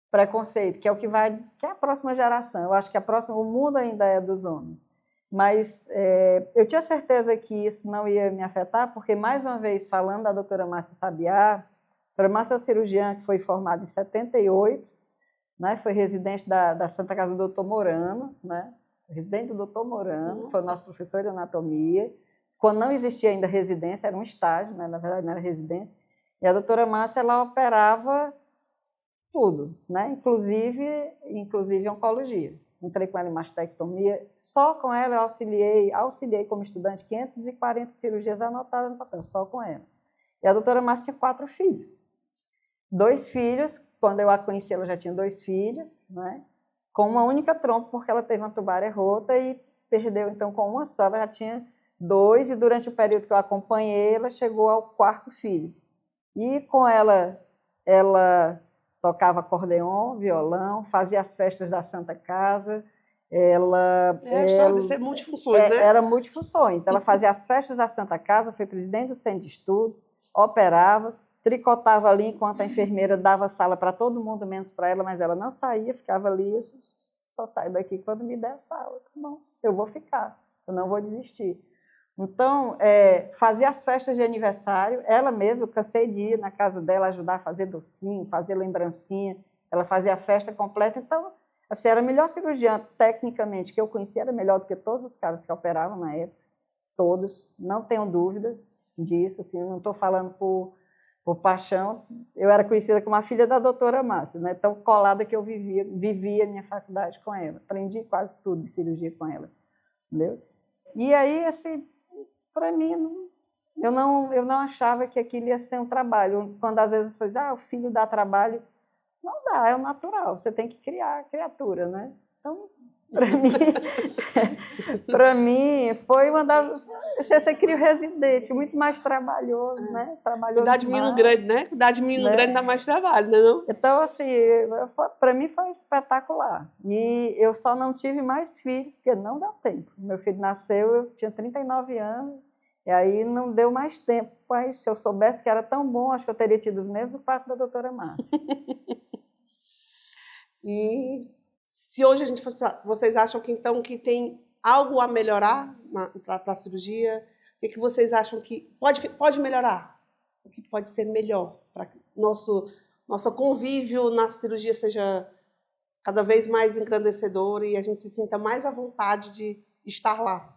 preconceito, que é o que é a próxima geração. Eu acho que o mundo ainda é dos homens. Mas eu tinha certeza que isso não ia me afetar, porque, mais uma vez, falando da doutora Márcia Sabiá, a doutora Márcia é uma cirurgiã que foi formada em 78, né? Foi residente da Santa Casa do Dr. Morano, né? Residente do Dr. Morano. Nossa. Foi o nosso professor de anatomia. Quando não existia ainda residência, era um estágio, né? Na verdade não era residência. E a doutora Márcia, ela operava tudo, né? inclusive oncologia. Entrei com ela em mastectomia. Só com ela eu auxiliei como estudante 540 cirurgias anotadas no papel, só com ela. E a doutora Márcia tinha 4 filhos. 2 filhos, quando eu a conheci, ela já tinha 2 filhos, né? Com uma única trompa, porque ela teve uma tubária rota e perdeu, então, com uma só. Ela já tinha 2, e durante o período que eu acompanhei, ela chegou ao 4º filho. E com ela tocava acordeon, violão, fazia as festas da Santa Casa. A história de ser multifunções, né? Era multifunções. Ela fazia as festas da Santa Casa, foi presidente do Centro de Estudos, operava, tricotava ali enquanto a enfermeira dava sala para todo mundo, menos para ela, mas ela não saía, ficava ali, eu só saio daqui quando me der sala. Tá bom, eu vou ficar, eu não vou desistir. Então, fazia as festas de aniversário, ela mesma, eu cansei de ir na casa dela ajudar a fazer docinho, fazer lembrancinha, ela fazia a festa completa. Então, assim, era a melhor cirurgiã, tecnicamente, que eu conhecia, era melhor do que todos os caras que operavam na época, todos, não tenho dúvida disso, assim, não estou falando por paixão. Eu era conhecida como a filha da doutora Márcia, né? Tão colada que eu vivia a minha faculdade com ela. Aprendi quase tudo de cirurgia com ela, entendeu? E aí, assim, para mim, eu não achava que aquilo ia ser um trabalho. Quando às vezes eu falei, o filho dá trabalho, não dá, é o natural, você tem que criar a criatura, né? Então, para mim, foi uma das... Você cria o residente, muito mais trabalhoso, né? Trabalhoso Cuidar de menino grande, né? Cuidar de menino grande dá mais trabalho, né? Não? Então, assim, para mim foi espetacular. E eu só não tive mais filhos, porque não deu tempo. Meu filho nasceu, eu tinha 39 anos, e aí não deu mais tempo. Mas se eu soubesse que era tão bom, acho que eu teria tido os mesmos do parto da doutora Márcia. E se hoje a gente fosse vocês acham que então que tem algo a melhorar para a cirurgia? O que vocês acham que pode melhorar? O que pode ser melhor para que nosso convívio na cirurgia seja cada vez mais engrandecedor e a gente se sinta mais à vontade de estar lá?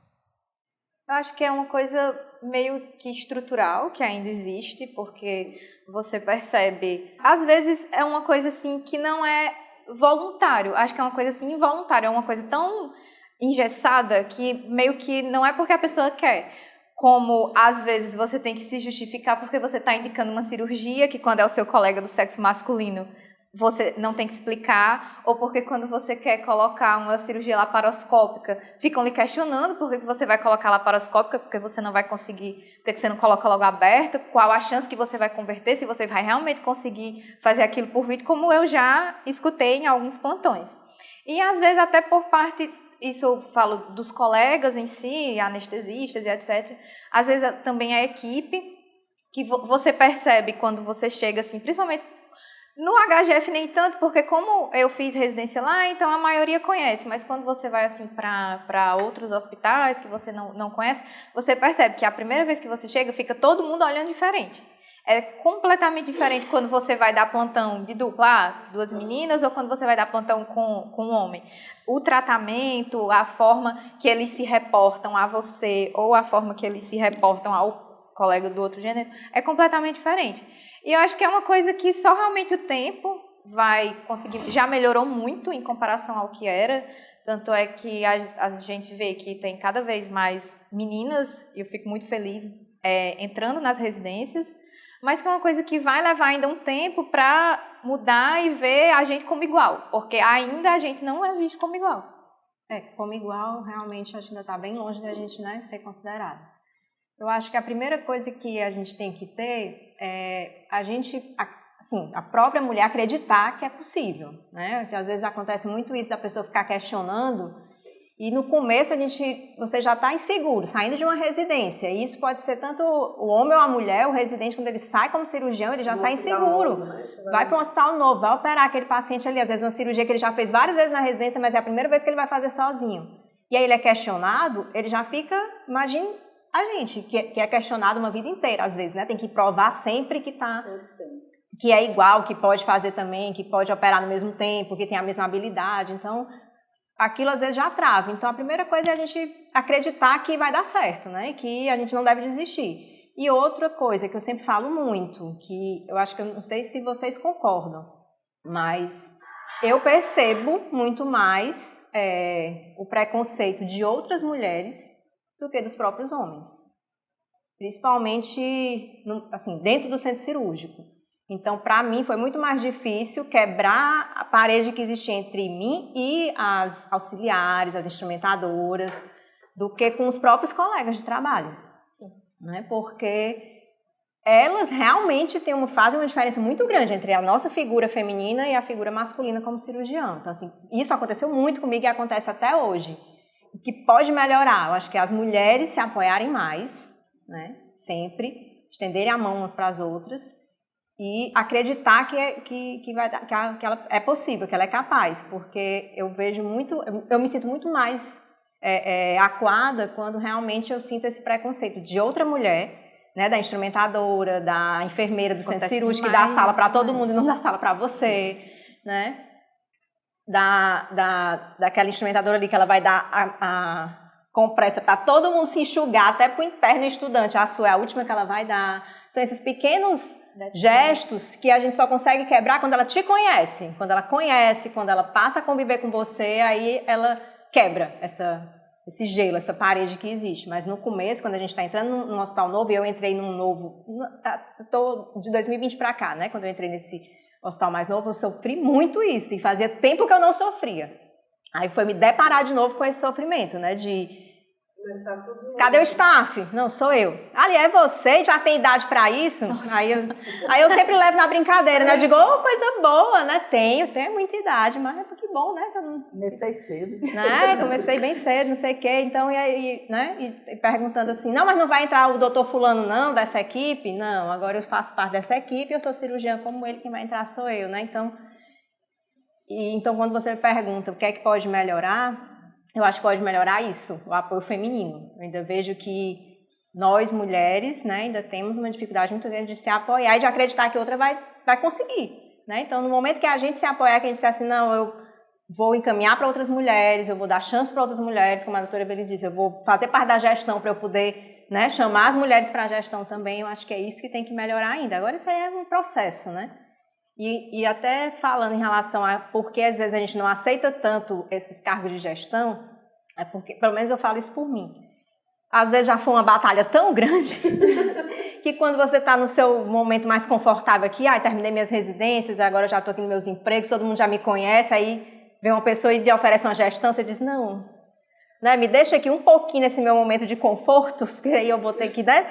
Eu acho que é uma coisa meio que estrutural, que ainda existe, porque você percebe... Às vezes é uma coisa assim que não é voluntário, acho que é uma coisa assim involuntária, é uma coisa tão engessada que meio que não é porque a pessoa quer, como às vezes você tem que se justificar porque você está indicando uma cirurgia que quando é o seu colega do sexo masculino você não tem que explicar, ou porque quando você quer colocar uma cirurgia laparoscópica, ficam lhe questionando por que você vai colocar laparoscópica, porque você não vai conseguir, porque você não coloca logo aberto, qual a chance que você vai converter, se você vai realmente conseguir fazer aquilo por vídeo, como eu já escutei em alguns plantões. E às vezes até por parte, isso eu falo dos colegas em si, anestesistas e etc., às vezes também a equipe, que você percebe quando você chega assim, principalmente no HGF nem tanto, porque como eu fiz residência lá, então a maioria conhece, mas quando você vai assim para outros hospitais que você não conhece, você percebe que a primeira vez que você chega, fica todo mundo olhando diferente. É completamente diferente quando você vai dar plantão de dupla, 2 meninas, ou quando você vai dar plantão com um homem. O tratamento, a forma que eles se reportam a você, ou a forma que eles se reportam ao colega do outro gênero, é completamente diferente. E eu acho que é uma coisa que só realmente o tempo vai conseguir... Já melhorou muito em comparação ao que era, tanto é que a gente vê que tem cada vez mais meninas, e eu fico muito feliz, entrando nas residências, mas que é uma coisa que vai levar ainda um tempo para mudar e ver a gente como igual, porque ainda a gente não é visto como igual. Como igual, realmente, acho que ainda está bem longe da gente, né, ser considerado. Eu acho que a primeira coisa que a gente tem que ter é a própria mulher acreditar que é possível, né? Que às vezes acontece muito isso da pessoa ficar questionando e no começo você já está inseguro, saindo de uma residência. E isso pode ser tanto o homem ou a mulher, o residente, quando ele sai como cirurgião, ele já sai inseguro. Novo, né? Vai para um hospital novo, vai operar aquele paciente ali, às vezes uma cirurgia que ele já fez várias vezes na residência, mas é a primeira vez que ele vai fazer sozinho. E aí ele é questionado, ele já fica, imagina, a gente, que é questionado uma vida inteira, às vezes, né? Tem que provar sempre que é igual, que pode fazer também, que pode operar no mesmo tempo, que tem a mesma habilidade. Então, aquilo às vezes já trava. Então, a primeira coisa é a gente acreditar que vai dar certo, né? Que a gente não deve desistir. E outra coisa que eu sempre falo muito, que eu acho que eu não sei se vocês concordam, mas eu percebo muito mais o preconceito de outras mulheres do que dos próprios homens, principalmente assim, dentro do centro cirúrgico. Então, para mim, foi muito mais difícil quebrar a parede que existia entre mim e as auxiliares, as instrumentadoras, do que com os próprios colegas de trabalho. Sim. Né? Porque elas realmente fazem uma diferença muito grande entre a nossa figura feminina e a figura masculina como cirurgião. Então, assim, isso aconteceu muito comigo e acontece até hoje. O que pode melhorar, eu acho que as mulheres se apoiarem mais, né? Sempre, estenderem a mão umas para as outras e acreditar que ela é possível, que ela é capaz, porque eu me sinto muito mais acuada quando realmente eu sinto esse preconceito de outra mulher, né? Da instrumentadora, da enfermeira do centro cirúrgico, que dá a sala para todo mundo e não dá a sala para você, né? Daquela instrumentadora ali que ela vai dar com pressa para todo mundo se enxugar, até para o interno estudante. A sua é a última que ela vai dar. São esses pequenos gestos que a gente só consegue quebrar quando ela te conhece. Quando ela conhece, quando ela passa a conviver com você, aí ela quebra esse gelo, essa parede que existe. Mas no começo, quando a gente está entrando num hospital novo, e eu entrei num novo... Estou de 2020 para cá, né? Quando eu entrei nesse hospital mais novo, eu sofri muito isso. E fazia tempo que eu não sofria. Aí foi me deparar de novo com esse sofrimento, né? Cadê o staff? Não, sou eu. Ali, é você? Já tem idade para isso? Aí eu sempre levo na brincadeira, né? Eu digo, coisa boa, né? Tenho muita idade, mas que bom, né? Comecei cedo. Né? Comecei bem cedo, não sei o quê. Então, né? E perguntando assim, não, mas não vai entrar o doutor fulano, não, dessa equipe? Não, agora eu faço parte dessa equipe, eu sou cirurgiã como ele, quem vai entrar sou eu, né? Então, quando você me pergunta o que é que pode melhorar, eu acho que pode melhorar isso, o apoio feminino. Eu ainda vejo que nós, mulheres, né, ainda temos uma dificuldade muito grande de se apoiar e de acreditar que outra vai conseguir. Né? Então, no momento que a gente se apoiar, que a gente disser assim, não, eu vou encaminhar para outras mulheres, eu vou dar chance para outras mulheres, como a doutora Beliz disse, eu vou fazer parte da gestão para eu poder, né, chamar as mulheres para a gestão também, eu acho que é isso que tem que melhorar ainda. Agora, isso aí é um processo, né? E até falando em relação a por que às vezes a gente não aceita tanto esses cargos de gestão, é porque, pelo menos eu falo isso por mim, às vezes já foi uma batalha tão grande que quando você está no seu momento mais confortável aqui, terminei minhas residências, agora já estou aqui nos meus empregos, todo mundo já me conhece, aí vem uma pessoa e lhe oferece uma gestão, você diz, não, né, me deixa aqui um pouquinho nesse meu momento de conforto, porque aí eu vou ter que, né,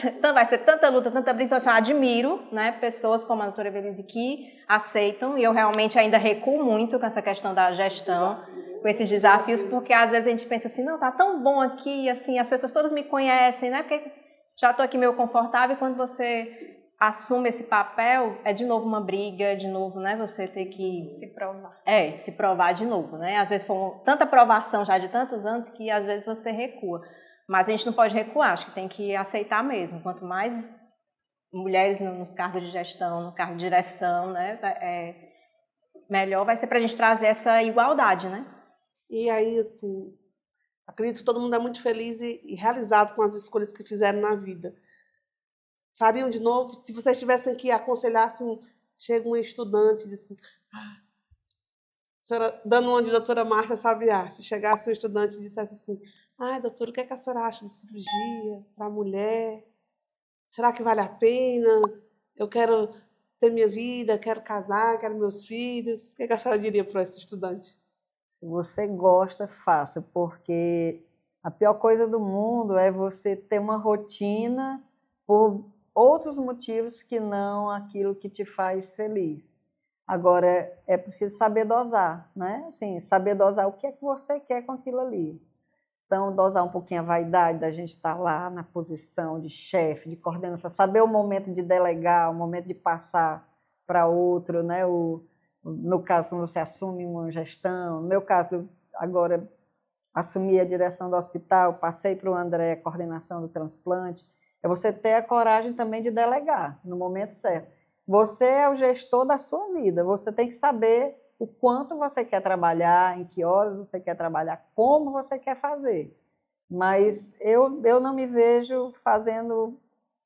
então, vai ser tanta luta, tanta briga. Então, assim, eu admiro, né, pessoas como a doutora Belize que aceitam, e eu realmente ainda recuo muito com essa questão da gestão, com esses desafios, porque às vezes a gente pensa assim, não, tá tão bom aqui, assim, as pessoas todas me conhecem, né, porque já estou aqui meio confortável, e quando você assume esse papel, é de novo uma briga, de novo, né, você ter que... se provar de novo, né, às vezes foi tanta provação já de tantos anos que às vezes você recua. Mas a gente não pode recuar, acho que tem que aceitar mesmo. Quanto mais mulheres nos cargos de gestão, no cargo de direção, né, melhor vai ser para a gente trazer essa igualdade, né? E aí, assim, acredito que todo mundo é muito feliz e realizado com as escolhas que fizeram na vida. Fariam de novo? Se vocês tivessem que aconselhar, assim, chega um estudante e diz assim, senhora, dando uma de doutora Márcia Sabiá, se chegasse um estudante e dissesse assim, doutora, o que é que a senhora acha de cirurgia para a mulher? Será que vale a pena? Eu quero ter minha vida, quero casar, quero meus filhos. O que é que a senhora diria para esse estudante? Se você gosta, faça, porque a pior coisa do mundo é você ter uma rotina por outros motivos que não aquilo que te faz feliz. Agora, é preciso saber dosar, né? Assim, saber dosar o que é que você quer com aquilo ali. Então, dosar um pouquinho a vaidade da gente estar lá na posição de chefe, de coordenação, saber o momento de delegar, o momento de passar para outro, né? No caso, quando você assume uma gestão, no meu caso, agora assumi a direção do hospital, passei para o André a coordenação do transplante, é você ter a coragem também de delegar no momento certo. Você é o gestor da sua vida, você tem que saber o quanto você quer trabalhar, em que horas você quer trabalhar, como você quer fazer. Mas eu não me vejo fazendo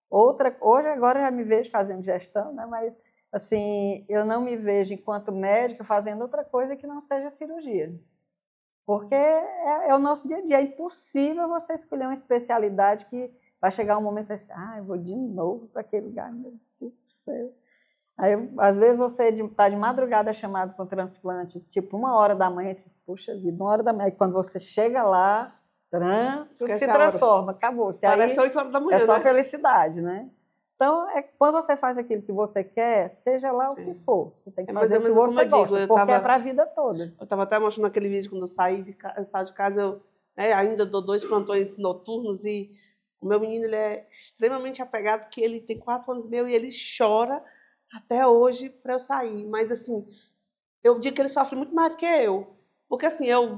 outra... Hoje, agora, já me vejo fazendo gestão, né? Mas assim, eu não me vejo, enquanto médica, fazendo outra coisa que não seja cirurgia. Porque é o nosso dia a dia. É impossível você escolher uma especialidade que vai chegar um momento e você diz, eu vou de novo para aquele lugar, meu Deus do céu. Aí, às vezes você está de madrugada chamado para um transplante, tipo 1h da manhã, e diz, puxa vida, 1h da manhã. E quando você chega lá, tudo se transforma, acabou. Parece 8h da manhã, é só né? Felicidade, né? Então, quando você faz aquilo que você quer, seja lá o que for, você tem que fazer o que você gosta, porque é para a vida toda. Eu estava até mostrando aquele vídeo quando eu saio de casa, eu ainda dou 2 plantões noturnos e o meu menino ele é extremamente apegado, porque ele tem 4 anos e meio e ele chora até hoje para eu sair. Mas, assim, eu digo que ele sofre muito mais do que eu. Porque, assim, eu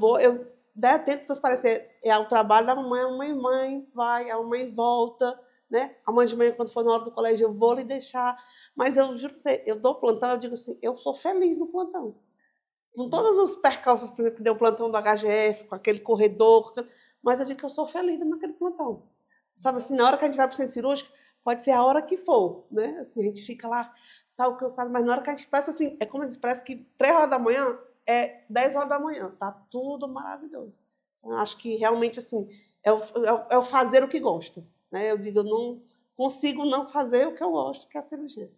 tento transparecer. É o trabalho da mamãe, a mãe vai, a mãe volta, né? A mãe de manhã, quando for na hora do colégio, eu vou lhe deixar. Mas eu juro pra você, eu dou plantão, eu digo assim, eu sou feliz no plantão. com todos os percalços, por exemplo, que deu o plantão do HGF, com aquele corredor, mas eu digo que eu sou feliz naquele plantão. Sabe assim, na hora que a gente vai para o centro cirúrgico, pode ser a hora que for, né? Assim, a gente fica lá, tá cansado, mas na hora que a gente passa assim, é como eu disse, parece que 3 horas da manhã é 10 horas da manhã, tá tudo maravilhoso. Então, eu acho que realmente assim, é o fazer o que gosta, né? Eu digo, eu não consigo não fazer o que eu gosto, que é a cirurgia.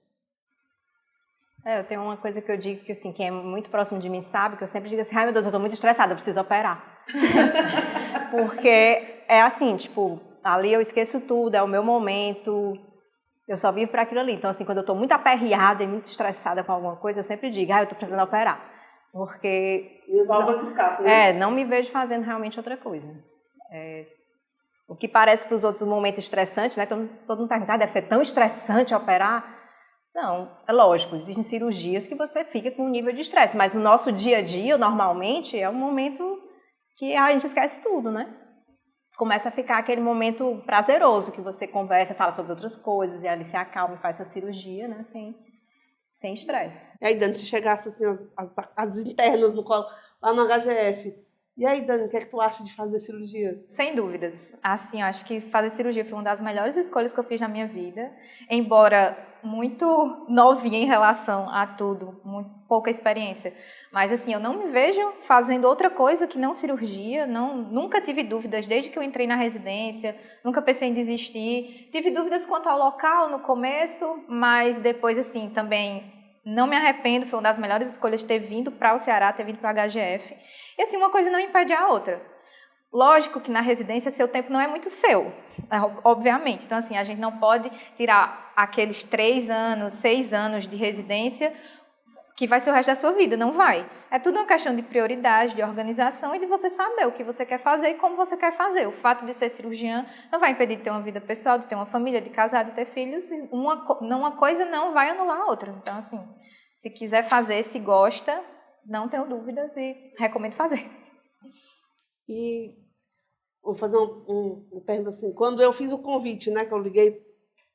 Eu tenho uma coisa que eu digo que, assim, quem é muito próximo de mim sabe, que eu sempre digo assim, ai meu Deus, eu tô muito estressada, eu preciso operar. Porque é assim, tipo, ali eu esqueço tudo, é o meu momento, eu só vivo para aquilo ali. Então, assim, quando eu tô muito aperreada e muito estressada com alguma coisa, eu sempre digo, eu tô precisando operar. Porque... E válvula de escape, né? não me vejo fazendo realmente outra coisa. O que parece para os outros um momento estressante, né? Todo mundo pergunta, deve ser tão estressante operar? Não, é lógico, existem cirurgias que você fica com um nível de estresse, mas no nosso dia a dia, normalmente, é um momento que a gente esquece tudo, né? Começa a ficar aquele momento prazeroso, que você conversa, fala sobre outras coisas, e ali se acalma e faz sua cirurgia, né? Sem estresse. E aí, Dani, se chegasse assim, as internas no colo, lá no HGF, e aí, Dani, o que é que tu acha de fazer cirurgia? Sem dúvidas. Assim, eu acho que fazer cirurgia foi uma das melhores escolhas que eu fiz na minha vida. Embora muito novinha em relação a tudo, muito pouca experiência. Mas, assim, eu não me vejo fazendo outra coisa que não cirurgia. Nunca tive dúvidas desde que eu entrei na residência. Nunca pensei em desistir. Tive dúvidas quanto ao local no começo, mas depois, assim, também... Não me arrependo, foi uma das melhores escolhas ter vindo para o Ceará, ter vindo para o HGF. E assim, uma coisa não impede a outra. Lógico que na residência seu tempo não é muito seu, obviamente. Então, assim, a gente não pode tirar aqueles 3 anos, 6 anos de residência que vai ser o resto da sua vida, não vai. É tudo uma questão de prioridade, de organização e de você saber o que você quer fazer e como você quer fazer. O fato de ser cirurgiã não vai impedir de ter uma vida pessoal, de ter uma família, de casar, de ter filhos. Uma coisa não vai anular a outra. Então, assim, se quiser fazer, se gosta, não tenho dúvidas e recomendo fazer. E vou fazer uma pergunta assim, quando eu fiz o convite, né, que eu liguei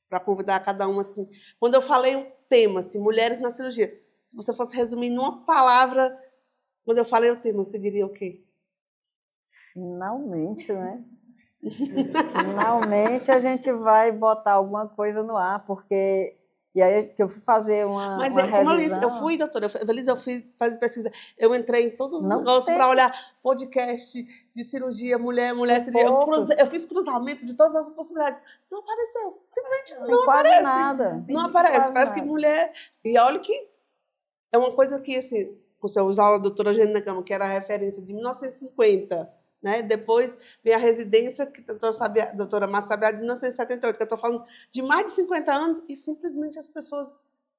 para convidar cada uma, assim, quando eu falei o tema, assim, mulheres na cirurgia, se você fosse resumir numa palavra, quando eu falei o tema, você diria o quê? Finalmente, né? Finalmente a gente vai botar alguma coisa no ar, porque... E aí que eu fui fazer uma Como revisão... eu fui, doutora, eu fui fazer pesquisa, eu entrei em todos os Não negócios tem. para olhar podcast de cirurgia, mulher cirurgia, eu fiz cruzamento de todas as possibilidades. Não apareceu, simplesmente não quase aparece. nada. Não aparece, Quase parece nada. que mulher... E olha que é uma coisa que, assim, você usava a doutora Janina Gama, que era a referência de 1950, né? Depois veio a residência, que a doutora Márcia Sabiá, de 1978, que eu estou falando de mais de 50 anos, e simplesmente as pessoas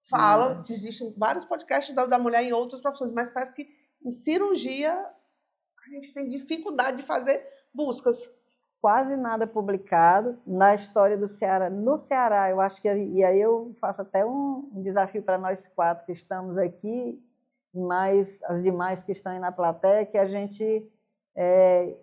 falam, existem vários podcasts da mulher em outras profissões, mas parece que em cirurgia a gente tem dificuldade de fazer buscas. Quase nada publicado na história do Ceará. No Ceará, eu acho que... E aí eu faço até um desafio para nós 4 que estamos aqui, mas as demais que estão aí na plateia, que a gente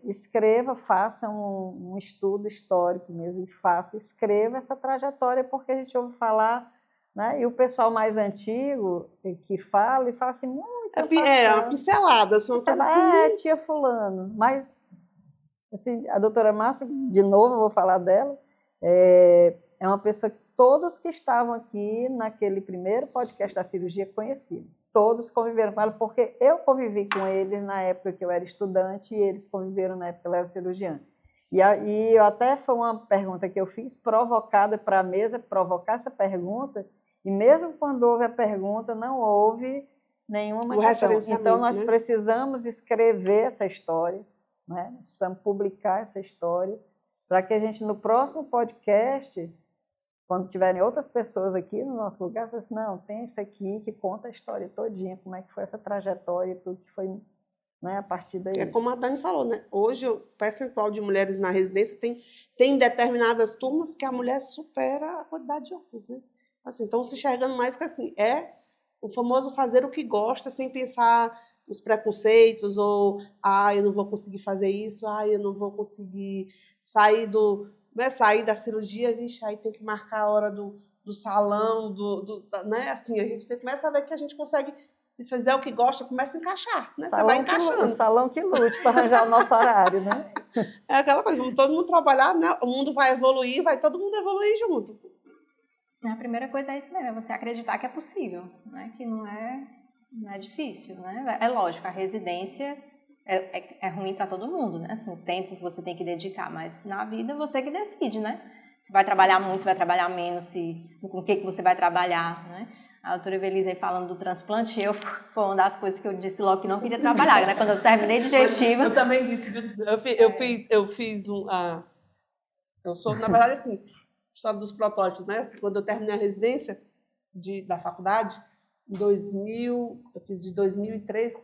escreva, faça um estudo histórico mesmo, escreva essa trajetória, porque a gente ouve falar, né? E o pessoal mais antigo que fala e fala assim, muito uma pincelada, assim, uma coisa assim. tia fulano, mas... Assim, a doutora Márcia, de novo, eu vou falar dela, é uma pessoa que todos que estavam aqui naquele primeiro podcast da cirurgia conheciam. Todos conviveram com ela, porque eu convivi com eles na época que eu era estudante e eles conviveram na época que eu era cirurgiã. E até foi uma pergunta que eu fiz, provocada para a mesa, provocar essa pergunta, e mesmo quando houve a pergunta, não houve nenhuma manifestação. Então, nós precisamos escrever essa história, né? Nós precisamos publicar essa história para que a gente, no próximo podcast, quando tiverem outras pessoas aqui no nosso lugar, fale assim, não, tem esse aqui que conta a história todinha, como é que foi essa trajetória, tudo que foi, né, a partir daí. É como a Dani falou, né? Hoje o percentual de mulheres na residência tem determinadas turmas que a mulher supera a quantidade de homens, né? Assim, então se enxergando mais que assim, é o famoso fazer o que gosta sem pensar os preconceitos, ou eu não vou conseguir fazer isso, eu não vou conseguir sair da cirurgia, vixe, aí tem que marcar a hora do do salão, né? Assim, a gente começa a ver que a gente consegue, se fizer o que gosta, começa a encaixar, né? Você vai encaixando. O salão que lute para arranjar o nosso horário, né? É aquela coisa, vamos todo mundo trabalhar, né? O mundo vai evoluir, vai todo mundo evoluir junto. A primeira coisa é isso mesmo, é você acreditar que é possível, né? Que não é difícil, né? É lógico, a residência é ruim para todo mundo, né? Assim, o tempo que você tem que dedicar, mas na vida você que decide, né? Se vai trabalhar muito, se vai trabalhar menos, com o que você vai trabalhar, né? A doutora Evelise aí falando do transplante, foi uma das coisas que eu disse logo que não queria trabalhar, né? Quando eu terminei digestiva. Eu também disse, eu fiz eu sou, na verdade, assim, história dos protótipos, né? Assim, quando eu terminei a residência da faculdade, em 2000, eu fiz de 2003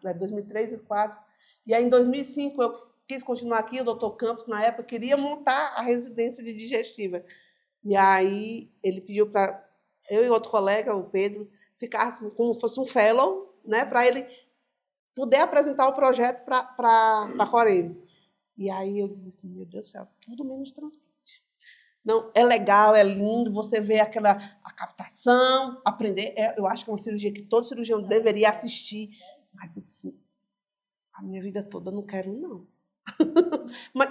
e 2004, e aí em 2005 eu quis continuar aqui, o doutor Campos, na época, queria montar a residência de digestiva. E aí ele pediu para eu e outro colega, o Pedro, ficássemos como se fosse um fellow, né, para ele poder apresentar o projeto para a Coreme. E aí eu disse assim, meu Deus do céu, tudo menos transplante. Não, é legal, é lindo, você vê a captação, aprender. Eu acho que é uma cirurgia que todo cirurgião deveria assistir. Mas eu disse, a minha vida toda eu não quero, não.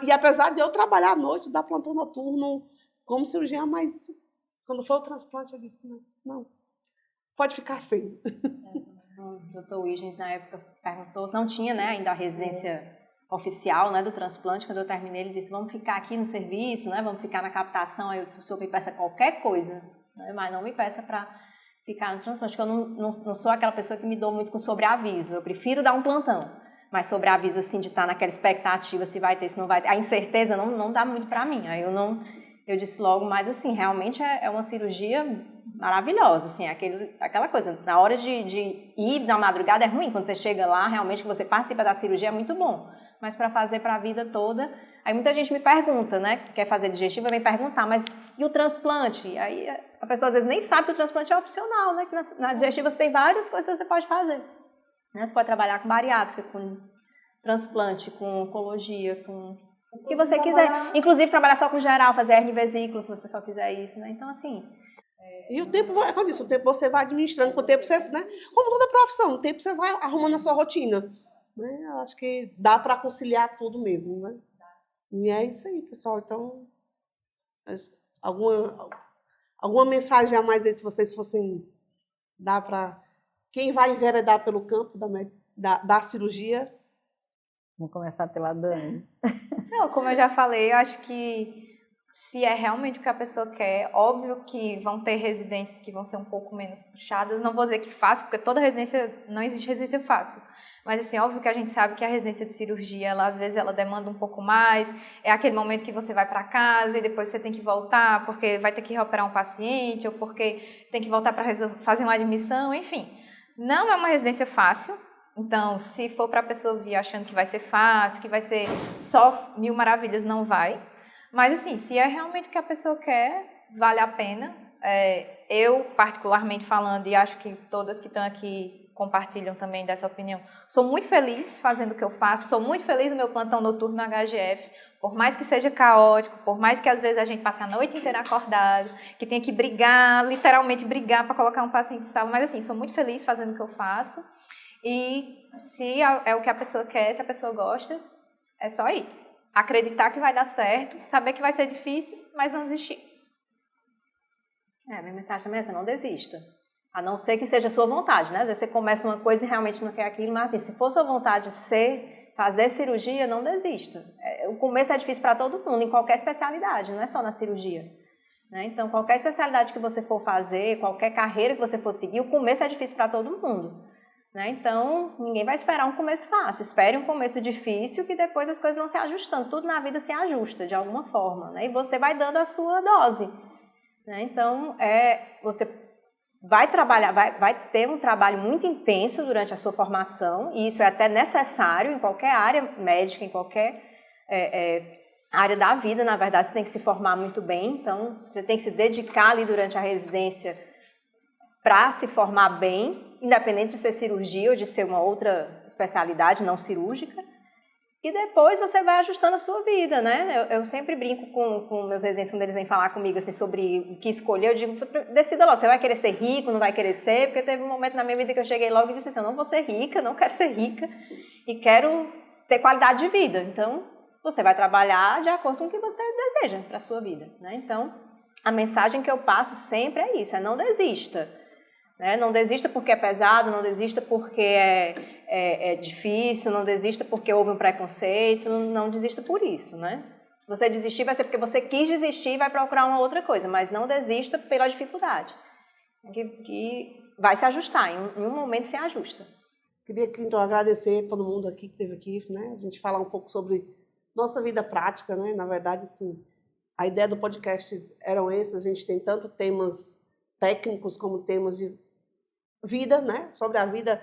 E apesar de eu trabalhar à noite, dar plantão noturno como cirurgiã, mas quando for o transplante, eu disse, não, pode ficar sem. O doutor Wiggins, na época, perguntou, não tinha, né, ainda a residência oficial, né, do transplante. Quando eu terminei, ele disse, vamos ficar aqui no serviço, né, vamos ficar na captação. Aí eu disse, o senhor me peça qualquer coisa, né, mas não me peça para ficar no transplante, porque eu não sou aquela pessoa que me dou muito com sobreaviso. Eu prefiro dar um plantão, mas sobreaviso, assim, de estar naquela expectativa, se vai ter, se não vai ter. A incerteza não dá muito para mim. Aí eu disse logo, mas assim, realmente é uma cirurgia maravilhosa, assim, aquela coisa, na hora de ir na madrugada é ruim, quando você chega lá, realmente que você participa da cirurgia é muito bom, mas para fazer para a vida toda, aí muita gente me pergunta, né, que quer fazer digestiva, vem perguntar, mas e o transplante? Aí a pessoa às vezes nem sabe que o transplante é opcional, né, que na digestiva você tem várias coisas que você pode fazer, né, você pode trabalhar com bariátrica, com transplante, com oncologia, com o que você quiser, inclusive trabalhar só com geral, fazer hernia de vesícula, se você só quiser isso, né, então assim... E o tempo, como isso, o tempo você vai administrando, com o tempo você, né, como toda profissão, o tempo você vai arrumando a sua rotina, né, eu acho que dá para conciliar tudo mesmo, né, e é isso aí, pessoal, então, alguma mensagem a mais aí, se vocês fossem dar para quem vai enveredar pelo campo da cirurgia? Vamos começar pela Dani. Não, como eu já falei, eu acho que se é realmente o que a pessoa quer, óbvio que vão ter residências que vão ser um pouco menos puxadas, não vou dizer que fácil, porque toda residência, não existe residência fácil, mas assim, óbvio que a gente sabe que a residência de cirurgia, às vezes ela demanda um pouco mais, é aquele momento que você vai para casa e depois você tem que voltar porque vai ter que reoperar um paciente, ou porque tem que voltar para fazer uma admissão, enfim, não é uma residência fácil. Então, se for para a pessoa vir achando que vai ser fácil, que vai ser só mil maravilhas, não vai. Mas, assim, se é realmente o que a pessoa quer, vale a pena. Eu, particularmente falando, e acho que todas que estão aqui compartilham também dessa opinião, sou muito feliz fazendo o que eu faço, sou muito feliz no meu plantão noturno na HGF, por mais que seja caótico, por mais que às vezes a gente passe a noite inteira acordado, que tenha que brigar, literalmente brigar para colocar um paciente em sala, mas, assim, sou muito feliz fazendo o que eu faço. E se é o que a pessoa quer, se a pessoa gosta, é só ir. Acreditar que vai dar certo, saber que vai ser difícil, mas não desistir. Minha mensagem também é essa, não desista. A não ser que seja a sua vontade, né? Às vezes você começa uma coisa e realmente não quer aquilo, mas assim, se for sua vontade fazer cirurgia, não desista. O começo é difícil para todo mundo, em qualquer especialidade, não é só na cirurgia. Né? Então, qualquer especialidade que você for fazer, qualquer carreira que você for seguir, o começo é difícil para todo mundo. Né? Então, ninguém vai esperar um começo fácil, espere um começo difícil que depois as coisas vão se ajustando, tudo na vida se ajusta de alguma forma, né? E você vai dando a sua dose. Né? Então, você vai trabalhar, vai ter um trabalho muito intenso durante a sua formação, e isso é até necessário em qualquer área médica, em qualquer área da vida, na verdade, você tem que se formar muito bem, então você tem que se dedicar ali durante a residência para se formar bem, independente de ser cirurgia ou de ser uma outra especialidade não cirúrgica. E depois você vai ajustando a sua vida, né? Eu sempre brinco com meus residentes quando eles vêm falar comigo assim, sobre o que escolher. Eu digo, decida logo, você vai querer ser rico, não vai querer ser? Porque teve um momento na minha vida que eu cheguei logo e disse assim, eu não vou ser rica, não quero ser rica e quero ter qualidade de vida. Então, você vai trabalhar de acordo com o que você deseja para a sua vida, né? Então, a mensagem que eu passo sempre é isso, é não desista. Né? Não desista porque é pesado, não desista porque é difícil, não desista porque houve um preconceito, não desista por isso, né? Se você desistir vai ser porque você quis desistir e vai procurar uma outra coisa, mas não desista pela dificuldade, que vai se ajustar, em um momento se ajusta. Queria aqui, então, agradecer a todo mundo aqui que esteve aqui, né? A gente falar um pouco sobre nossa vida prática, né? Na verdade, assim, a ideia do podcast eram esses, a gente tem tanto temas técnicos como temas de vida, né? Sobre a vida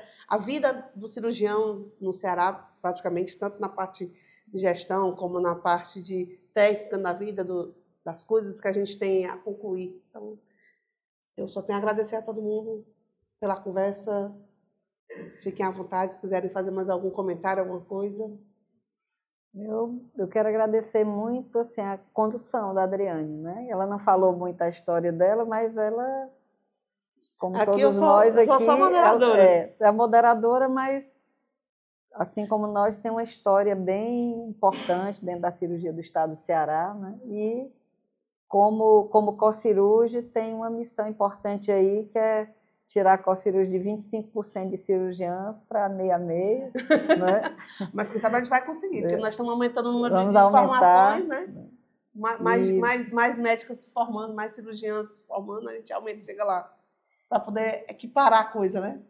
do cirurgião no Ceará, praticamente, tanto na parte de gestão como na parte de técnica, na vida das coisas que a gente tem a concluir. Então, eu só tenho a agradecer a todo mundo pela conversa. Fiquem à vontade, se quiserem fazer mais algum comentário, alguma coisa. Eu quero agradecer muito assim, a condução da Adriane, né? Ela não falou muito a história dela, mas ela, como Aqui todos nós aqui, sou só moderadora. É a moderadora, mas assim como nós, tem uma história bem importante dentro da cirurgia do estado do Ceará, né? E como co-cirurgia tem uma missão importante aí, que é tirar a co-cirurgia de 25% de cirurgiãs para meio a meio, né? Mas quem sabe a gente vai conseguir, porque nós estamos aumentando o número de aumentar, formações, né? Mais médicas se formando, mais cirurgiãs se formando, a gente aumenta, chega lá, para poder equiparar a coisa, né?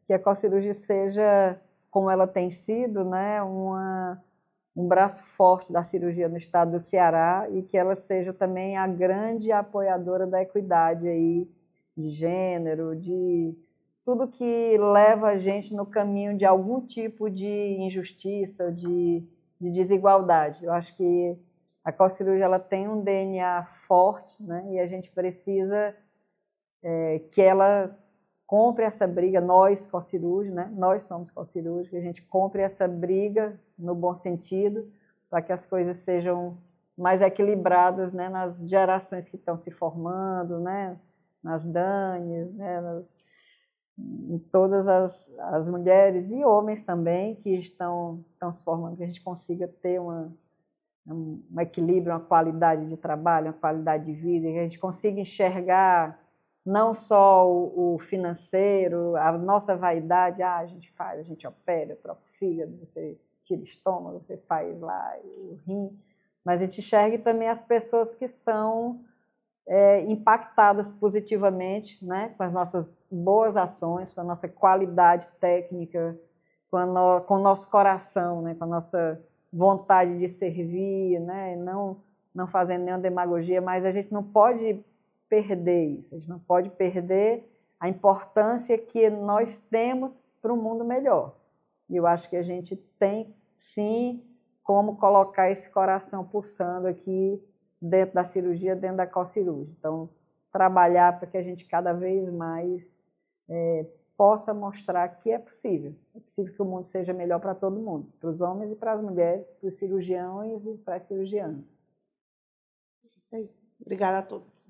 Que a co-cirurgia seja, como ela tem sido, né, um braço forte da cirurgia no estado do Ceará, e que ela seja também a grande apoiadora da equidade aí, de gênero, de tudo que leva a gente no caminho de algum tipo de injustiça, de desigualdade. Eu acho que a co-cirurgia ela tem um DNA forte, né, e a gente precisa que ela compre essa briga, nós co-cirúrgicos, né, nós somos co-cirúrgicos, a gente compre essa briga no bom sentido, para que as coisas sejam mais equilibradas, né, nas gerações que estão se formando, né, nas DANES, né, em todas as mulheres e homens também que estão se formando, que a gente consiga ter um equilíbrio, uma qualidade de trabalho, uma qualidade de vida, que a gente consiga enxergar não só o financeiro, a nossa vaidade, a gente faz, a gente opera, eu troco o fígado, você tira o estômago, você faz lá o rim, mas a gente enxergue também as pessoas que são impactadas positivamente, né, com as nossas boas ações, com a nossa qualidade técnica, com o nosso coração, né, com a nossa vontade de servir, né, não fazendo nenhuma demagogia, mas a gente não pode perder isso, a gente não pode perder a importância que nós temos para um mundo melhor. E eu acho que a gente tem, sim, como colocar esse coração pulsando aqui dentro da cirurgia, dentro da co-cirurgia. Então, trabalhar para que a gente cada vez mais possa mostrar que é possível que o mundo seja melhor para todo mundo, para os homens e para as mulheres, para os cirurgiões e para as cirurgiãs. Isso aí. Obrigada a todos.